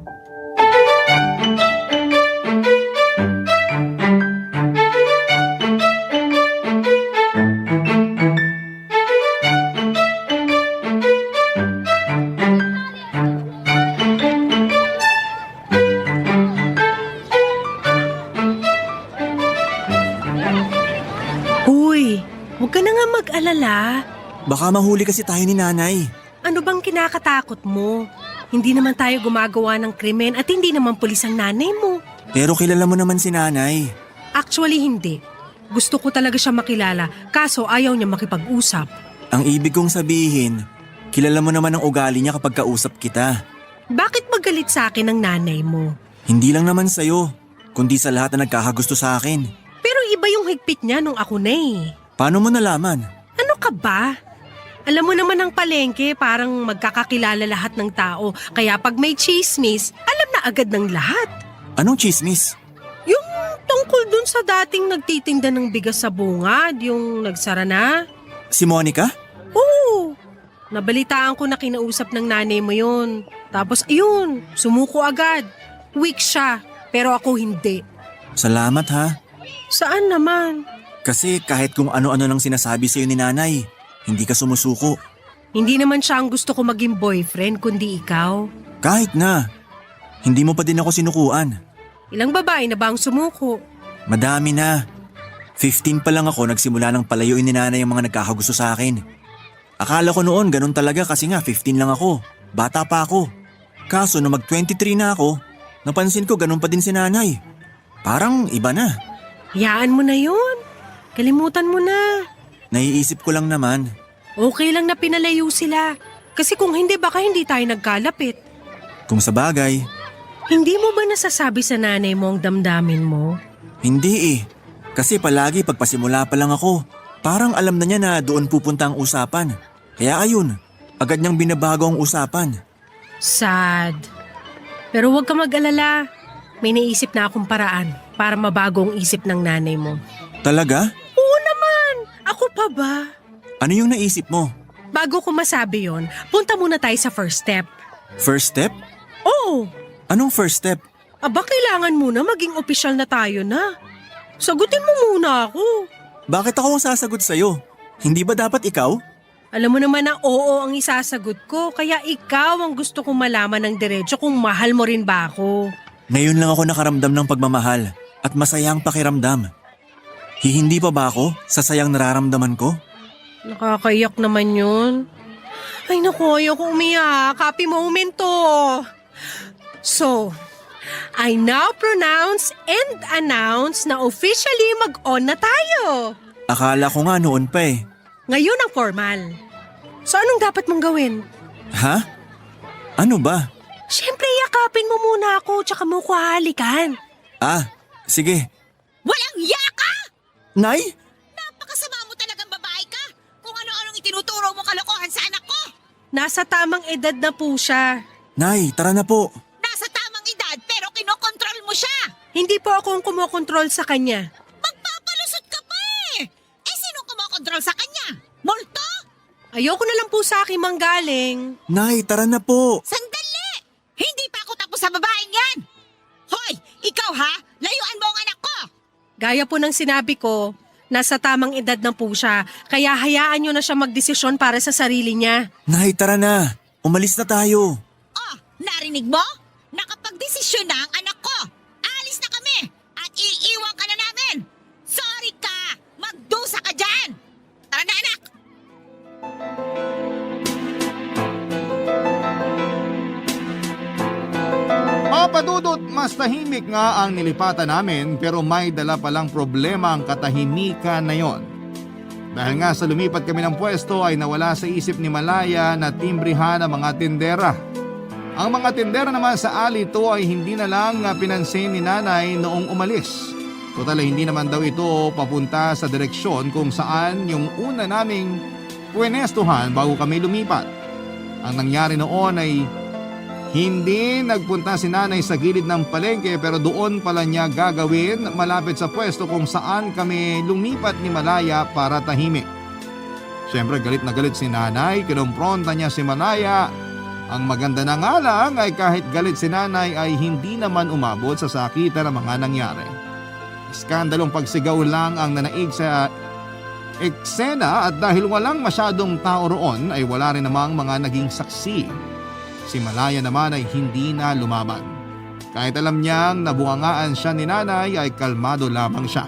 mag-alala. Baka mahuli kasi tayo ni nanay. Ano bang kinakatakot mo? Hindi naman tayo gumagawa ng krimen at hindi naman pulis ang nanay mo. Pero kilala mo naman si nanay. Actually, hindi. Gusto ko talaga siya makilala, kaso ayaw niya makipag-usap. Ang ibig kong sabihin, kilala mo naman ang ugali niya kapag kausap kita. Bakit magalit sa akin ang nanay mo? Hindi lang naman sa'yo, kundi sa lahat na nagkakagusto sa akin. Pero iba yung higpit niya nung ako na eh. Paano mo nalaman? Ano ka ba? Alam mo naman ang palengke, parang magkakakilala lahat ng tao. Kaya pag may chismis, alam na agad ng lahat. Anong chismis? Yung tungkol dun sa dating nagtitinda ng bigas sa bungad, yung nagsara na. Si Monica? Oo, nabalitaan ko na kinausap ng nanay mo yun. Tapos ayun, sumuko agad. Weak siya, pero ako hindi. Salamat ha. Saan naman? Kasi kahit kung ano-ano lang sinasabi sa'yo ni nanay, hindi ka sumusuko. Hindi naman siya ang gusto ko maging boyfriend, kundi ikaw. Kahit na, hindi mo pa din ako sinukuan. Ilang babae na ba ang sumuko? Madami na. 15 pa lang ako nagsimula ng palayuin ni nanay ang mga nagkakagusto sa akin. Akala ko noon ganun talaga kasi nga 15 lang ako. Bata pa ako. Kaso nung mag-23 na ako, napansin ko ganun pa din si nanay. Parang iba na. Hayaan mo na yun. Kalimutan mo na. Naiisip ko lang naman. Okay lang na pinalayo sila. Kasi kung hindi, baka hindi tayo nagkalapit. Kung sa bagay, Hindi mo ba nasasabi sa nanay mo ang damdamin mo? hindi eh. Kasi palagi pagpasimula pa lang ako, parang alam na niya na doon pupunta ang usapan. Kaya ayun, agad niyang binabago ang usapan. Sad. Pero huwag ka mag-alala. May naisip na akong paraan para mabago ang isip ng nanay mo. Talaga? Oo naman! Ako pa ba? Ano yung naisip mo? Bago ko masabi yon, punta muna tayo sa first step. First step? Oo! Anong first step? Aba, kailangan muna maging opisyal na tayo na. Sagutin mo muna ako. Bakit ako ang sasagot sa'yo? Hindi ba dapat ikaw? Alam mo naman na oo ang isasagot ko, kaya ikaw ang gusto kong malaman ng diretso kung mahal mo rin ba ako. Ngayon lang ako nakaramdam ng pagmamahal at masayang pakiramdam. Hindi pa ba ako sa sayang nararamdaman ko? Nakakayak naman yun. Ay naku, ayoko umiyak. Happy moment to. So, I now pronounce and announce na officially mag-on na tayo. Akala ko nga noon pa eh. Ngayon ang formal. So anong dapat mong gawin? Ha? Ano ba? Siyempre, yakapin mo muna ako tsaka mo ko hahalikan. Ah, sige. Walang yaka! Nay? Napakasama mo talagang babae ka! Kung ano-anong itinuturo mo kalokohan sa anak ko! Nasa tamang edad na po siya. Nay, tara na po. Nasa tamang edad pero kinokontrol mo siya! Hindi po ako ang kumokontrol sa kanya. Magpapalusot ka pa eh! Eh sino kumokontrol sa kanya? Multo? Ayoko na lang po sa aking manggaling. Nay, tara na po. Sandali! Hindi pa ako tapos sa babaeng yan! Hoy! Ikaw ha? Layuan mo ang anak ko! Gaya po ng sinabi ko, nasa tamang edad na po siya, kaya hayaan niyo na siya magdesisyon para sa sarili niya. Nay, tara na. Umalis na tayo. Oh, narinig mo? Nakapag-desisyon na ang anak ko! Alis na kami! At iiwan ka na namin! Sorry ka! Magdusa ka dyan! Tara na anak! Papadudot, mas tahimik nga ang nilipatan namin pero may dala palang problema ang katahimikan na yon. Dahil nga sa lumipat kami ng pwesto ay nawala sa isip ni Malaya na timbrihan ang mga tindera. Ang mga tindera naman sa alito ay hindi na lang pinansin ni nanay noong umalis. Total ay hindi naman daw ito papunta sa direksyon kung saan yung una naming pwenestuhan bago kami lumipat. Ang nangyari noon ay hindi nagpunta si nanay sa gilid ng palengke pero doon pala niya gagawin malapit sa pwesto kung saan kami lumipat ni Malaya para tahimik. Siyempre galit na galit si nanay, kinumpronta niya si Malaya. Ang maganda na nga lang ay kahit galit si nanay ay hindi naman umabot sa sakitan ng mga nangyari. Iskandalong pagsigaw lang ang nanaig sa eksena at dahil walang masyadong tao roon ay wala rin namang mga naging saksi. Si Malaya naman ay hindi na lumaban. Kahit alam niyang nabungangaan siya ni nanay ay kalmado lamang siya.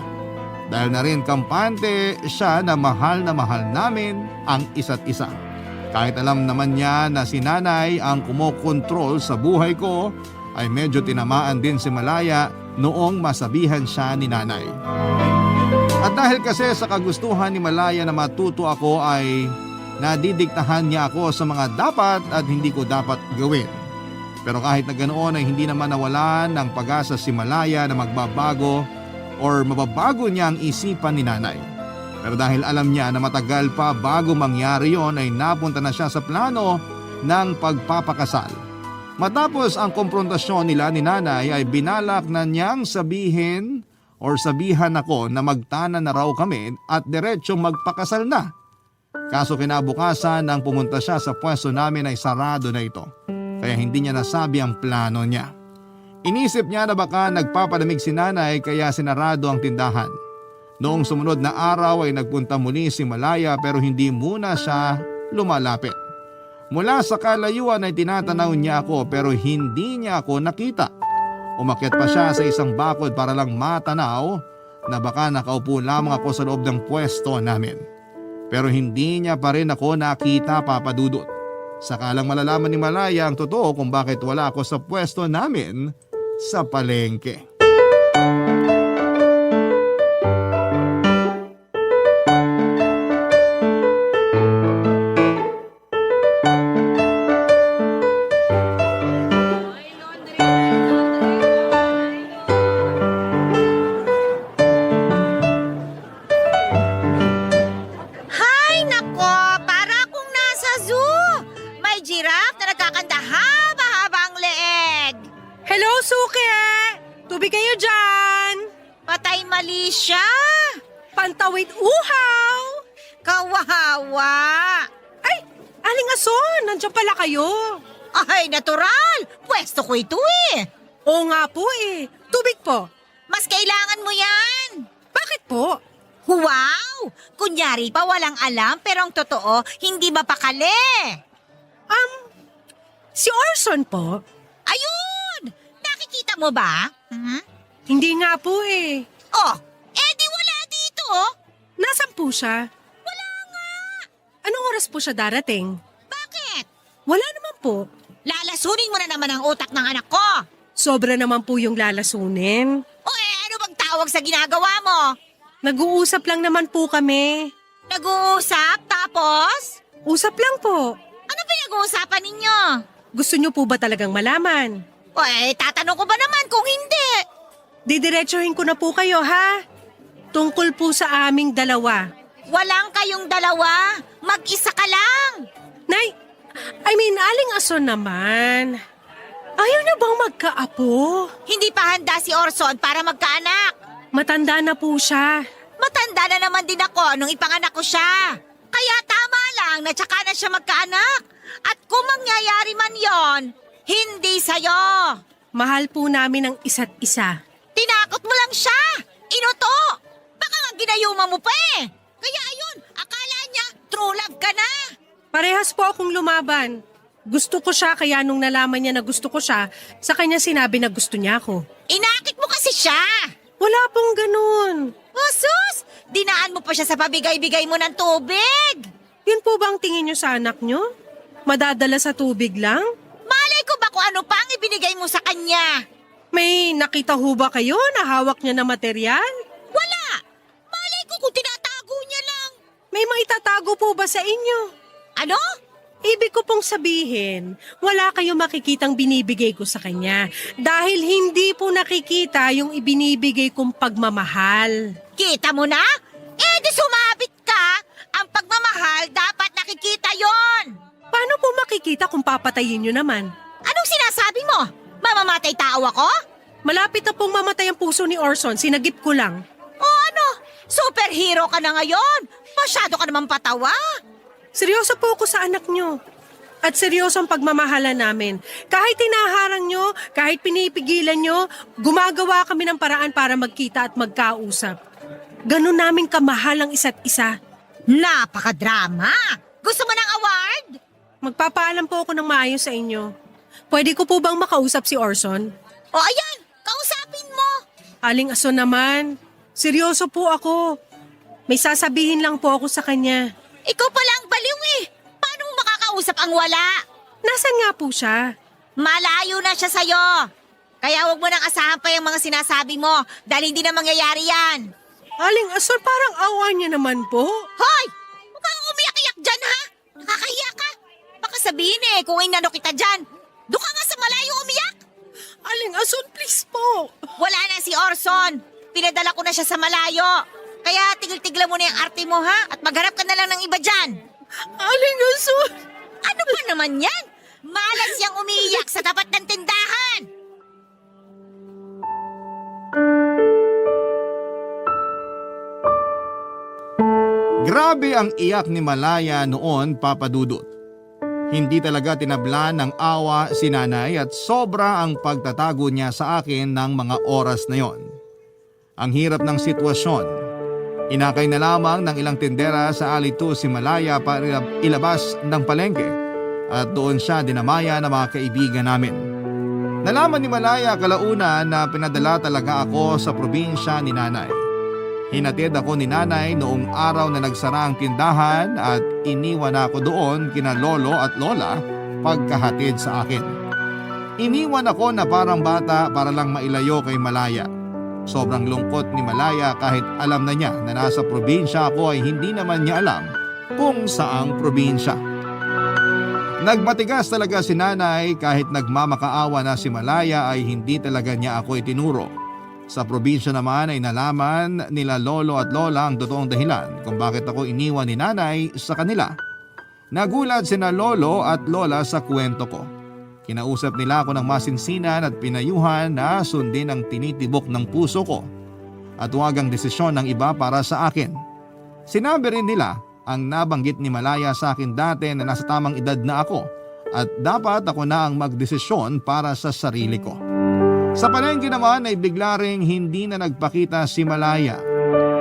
Dahil na rin kampante siya na mahal namin ang isa't isa. Kahit alam naman niya na si nanay ang kumokontrol sa buhay ko, ay medyo tinamaan din si Malaya noong masabihan siya ni nanay. At dahil kasi sa kagustuhan ni Malaya na matuto ako ay nadidiktahan niya ako sa mga dapat at hindi ko dapat gawin. Pero kahit na ganoon ay hindi naman nawalan ng pag-asa si Malaya na magbabago or mababago niya ang isipan ni nanay. Pero dahil alam niya na matagal pa bago mangyari yon ay napunta na siya sa plano ng pagpapakasal. Matapos ang komprontasyon nila ni nanay ay binalak na niyang sabihan ako na magtana na raw kami at diretsong magpakasal na. Kaso kinabukasan nang pumunta siya sa pwesto namin ay sarado na ito. Kaya hindi niya nasabi ang plano niya. Inisip niya na baka nagpapalamig si nanay kaya sinarado ang tindahan. Noong sumunod na araw ay nagpunta muli si Malaya pero hindi muna siya lumalapit. Mula sa kalayuan ay tinatanaw niya ako pero hindi niya ako nakita. Umakyat pa siya sa isang bakod para lang matanaw na baka nakaupo lamang ako sa loob ng pwesto namin. Pero hindi niya pa rin ako nakita, Papa Dudut. Saka lang malalaman ni Malaya ang totoo kung bakit wala ako sa pwesto namin sa palengke. Hay nako, para akong nasa zoo. May giraffe na nagkakanta haba-haba ang leeg. Hello, Suke! Tubig kayo dyan! Patay mali siya. Pantawid uhaw! Kawawa. Ay, Aling Ason, nandiyan pala kayo. Ay, natural. Pwesto ko ito eh. Oo nga po eh. Tubig po. Mas kailangan mo yan. Bakit po? Wow! Kunyari pa walang alam pero ang totoo, hindi mapakali. Si Orson po? Ayun! Nakikita mo ba? Hindi nga po eh. Oh, di wala dito. Nasaan po siya? Wala nga. Anong oras po siya darating? Bakit? Wala naman po. Lalasunin mo na naman ang utak ng anak ko. Sobra naman po yung lalasunin. O ano bang tawag sa ginagawa mo? Nag-uusap lang naman po kami. Nag-uusap tapos? Usap lang po. Ano pinag-uusapan ninyo? Gusto niyo po ba talagang malaman? O tatanong ko ba naman kung hindi? Didiretsuhin ko na po kayo ha. Tungkol po sa aming dalawa. Walang kayong dalawa. Mag-isa ka lang. Nay, Aling Ason naman. Ayaw na bang magkaapo? Hindi pa handa si Orson para magkaanak. Matanda na po siya. Matanda na naman din ako nung ipanganak ko siya. Kaya tama lang na tsaka na siya magkaanak. At kung mangyayari man yon, hindi sa'yo. Mahal po namin ang isa't isa. Tinakot mo lang siya. Inuto. Baka nga ginayuma mo pa eh. Kaya ayun, akala niya true love ka na. Parehas po akong lumaban. Gusto ko siya kaya nung nalaman niya na gusto ko siya, sa kanya sinabi na gusto niya ako. Inakit mo kasi siya. Wala pong ganun. Oh, sus! Dinaan mo pa siya sa pabigay-bigay mo ng tubig. Yun po ba ang tingin niyo sa anak niyo? Madadala sa tubig lang? Malay ko ba kung ano pa ang ibinigay mo sa kanya? May nakita ho ba kayo na hawak niya na material? Wala! Malay ko kung tinatago niya lang. May maitatago po ba sa inyo? Ano? Ibig ko pong sabihin, wala kayo makikitang binibigay ko sa kanya dahil hindi po nakikita yung ibinibigay kong pagmamahal. Kita mo na? Di sumabit ka. Ang pagmamahal dapat nakikita yon. Paano po makikita kung papatayin nyo naman? Anong sinasabi mo? Mamamatay tao ako? Malapit na pong mamatay ang puso ni Orson, sinagip ko lang. O ano? Superhero ka na ngayon. Masyado ka naman patawa. Seryoso po ako sa anak nyo. At seryoso ang pagmamahala namin. Kahit tinaharang nyo, kahit pinipigilan nyo, gumagawa kami ng paraan para magkita at magkausap. Ganon namin kamahal ang isa't isa. Napakadrama. Gusto mo ng award? Magpapaalam po ako ng maayos sa inyo. Pwede ko po bang makausap si Orson? O ayan, kausapin mo. Aling Ason naman, Seryoso po ako. May sasabihin lang po ako sa kanya. Ikaw pala ang baliw eh. Paano mo makakausap ang wala? Nasaan nga po siya? Malayo na siya sa'yo. Kaya huwag mo nang asahan pa yung mga sinasabi mo dahil hindi na mangyayari yan. Aling Asor, parang awa niya naman po. Hoy! Huwag kang umiyak-iyak dyan ha! Nakakahiya ka. Baka sabihin kung inano kita dyan. Doon ka nga sa malayo umiyak. Aling Asor, please po. Wala na si Orson. Pinadala ko na siya sa malayo. Kaya tigil-tiglan mo na yung arte mo ha at magharap ka na lang ng iba dyan. Aling Asor. Ano ba naman yan? Malas yang umiiyak sa tapat ng tindahan. Grabe ang iyak ni Malaya noon, Papa Dudut. Hindi talaga tinabla ng awa si nanay at sobra ang pagtatago niya sa akin ng mga oras na yon. Ang hirap ng sitwasyon. Inakay na lamang ng ilang tindera sa alito si Malaya para ilabas ng palengke at doon siya dinamaya ng mga kaibigan namin. Nalaman ni Malaya kalaunan na pinadala talaga ako sa probinsya ni nanay. Hinatid ako ni nanay noong araw na nagsara ang tindahan at iniwan ako doon kina lolo at lola pagkahatid sa akin. Iniwan ako na parang bata para lang mailayo kay Malaya. Sobrang lungkot ni Malaya kahit alam na niya na nasa probinsya ako ay hindi naman niya alam kung saang probinsya. Nagmatigas talaga si nanay kahit nagmamakaawa na si Malaya ay hindi talaga niya ako itinuro. Sa probinsya naman ay nalaman nila lolo at lola ang totoong dahilan kung bakit ako iniwan ni nanay sa kanila. Nagulat sina lolo at lola sa kwento ko. Kinausap nila ako ng masinsinan at pinayuhan na sundin ang tinitibok ng puso ko at huwag ang desisyon ng iba para sa akin. Sinabi rin nila ang nabanggit ni Malaya sa akin dati na nasa tamang edad na ako at dapat ako na ang magdesisyon para sa sarili ko. Sa palengke naman ay bigla ring hindi na nagpakita si Malaya.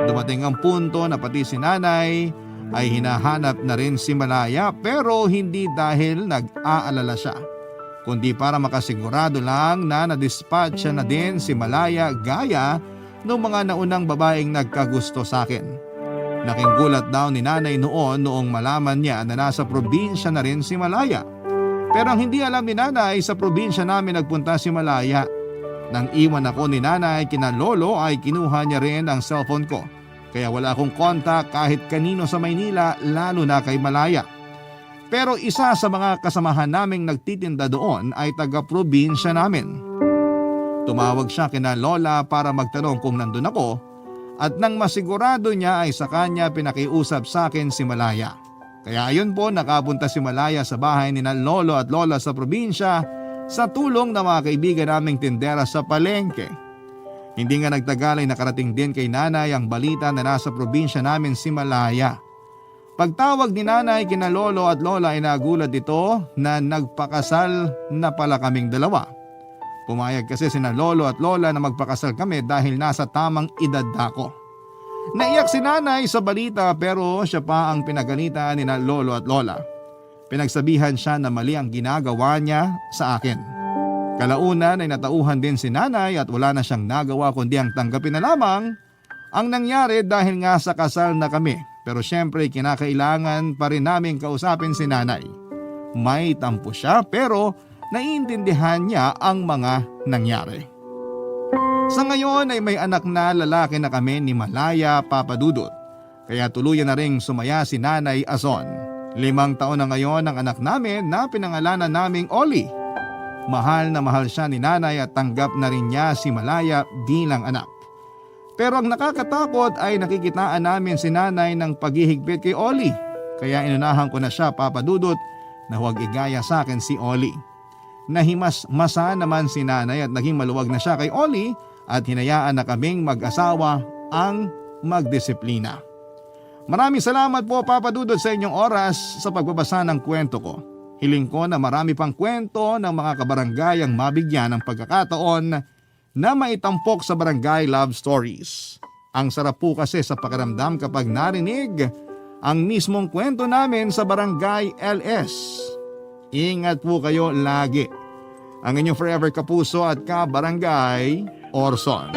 Dumating ang punto na pati si nanay ay hinahanap na rin si Malaya pero hindi dahil nag-aalala siya, kundi para makasigurado lang na na-dispatch na din si Malaya gaya ng mga naunang babaeng nagkagusto sa akin. Naking gulat daw ni nanay noong malaman niya na nasa probinsya na rin si Malaya. Pero ang hindi alam ni nanay, sa probinsya namin nagpunta si Malaya. Nang iwan ako ni nanay kina lolo ay kinuha niya rin ang cellphone ko. Kaya wala akong kontak kahit kanino sa Maynila, lalo na kay Malaya. Pero isa sa mga kasamahan naming nagtitinda doon ay taga-probinsya namin. Tumawag siya kina lola para magtanong kung nandun ako at nang masigurado niya ay sa kanya pinakiusap sa akin si Malaya. Kaya ayun po, nakapunta si Malaya sa bahay ni lolo at lola sa probinsya sa tulong ng mga kaibigan naming tindera sa palengke. Hindi nga nagtagal ay nakarating din kay nanay ang balita na nasa probinsya namin si Malaya. Pagtawag ni nanay kina lolo at lola ay nagulat ito na nagpakasal na pala kaming dalawa. Pumayag kasi sina lolo at lola na magpakasal kami dahil nasa tamang edad ako. Naiyak si nanay sa balita pero siya pa ang pinagalitan ni lolo at lola. Pinagsabihan siya na mali ang ginagawa niya sa akin. Kalaunan ay natauhan din si nanay at wala na siyang nagawa kundi ang tanggapin na lamang ang nangyari dahil nga sa kasal na kami. Pero syempre kinakailangan pa rin namin kausapin si nanay. May tampo siya pero naiintindihan niya ang mga nangyari. Sa ngayon ay may anak na lalaki na kami ni Malaya, Papa Dudut. Kaya tuluyan na ring sumaya si Nanay Azon. 5 taon na ngayon ang anak namin na pinangalanan naming Oli. Mahal na mahal siya ni nanay at tanggap na rin niya si Malaya bilang anak. Pero ang nakakatakot ay nakikitaan namin si nanay ng paghihigpit kay Oli. Kaya inunahan ko na siya, Papa Dudut, na huwag igaya sa akin si Oli. Nahimas-masa naman si nanay at naging maluwag na siya kay Oli at hinayaan na kaming mag-asawa ang magdisiplina. Maraming salamat po, Papa Dudut, sa inyong oras sa pagbabasa ng kwento ko. Hiling ko na marami pang kwento ng mga kabarangay ang mabigyan ng pagkakataon na maitampok sa Barangay Love Stories. Ang sarap po kasi sa pakiramdam kapag narinig ang mismong kwento namin sa Barangay LS. Ingat po kayo lagi. Ang inyong forever kapuso at ka-barangay, Orson.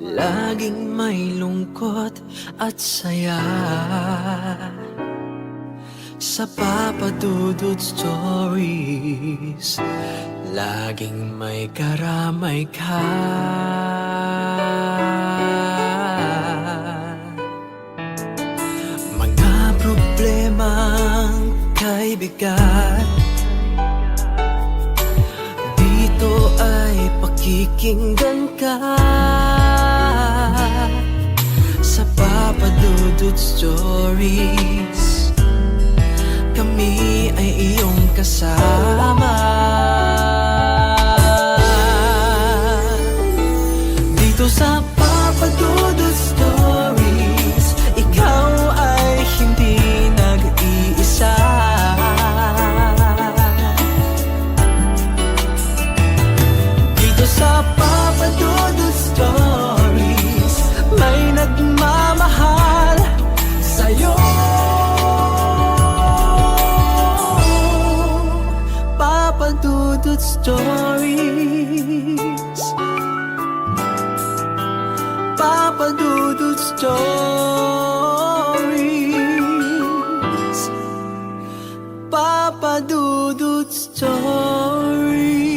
Laging may lungkot at saya sa Papa Dudut Stories. Laging may karamay ka. Mga problemang kay bigat, dito ay pakikinggan ka. Sa Papa Dudut Stories, kami ay iyong kasama. Dito sa Papa Dudut Stories, ikaw ay hindi nag-iisa. Dito sa Papa Dudut Stories, may nagmamahal sa'yo. Papa Dudut Stories, Papa Dudut Stories, Papa Dudut Stories.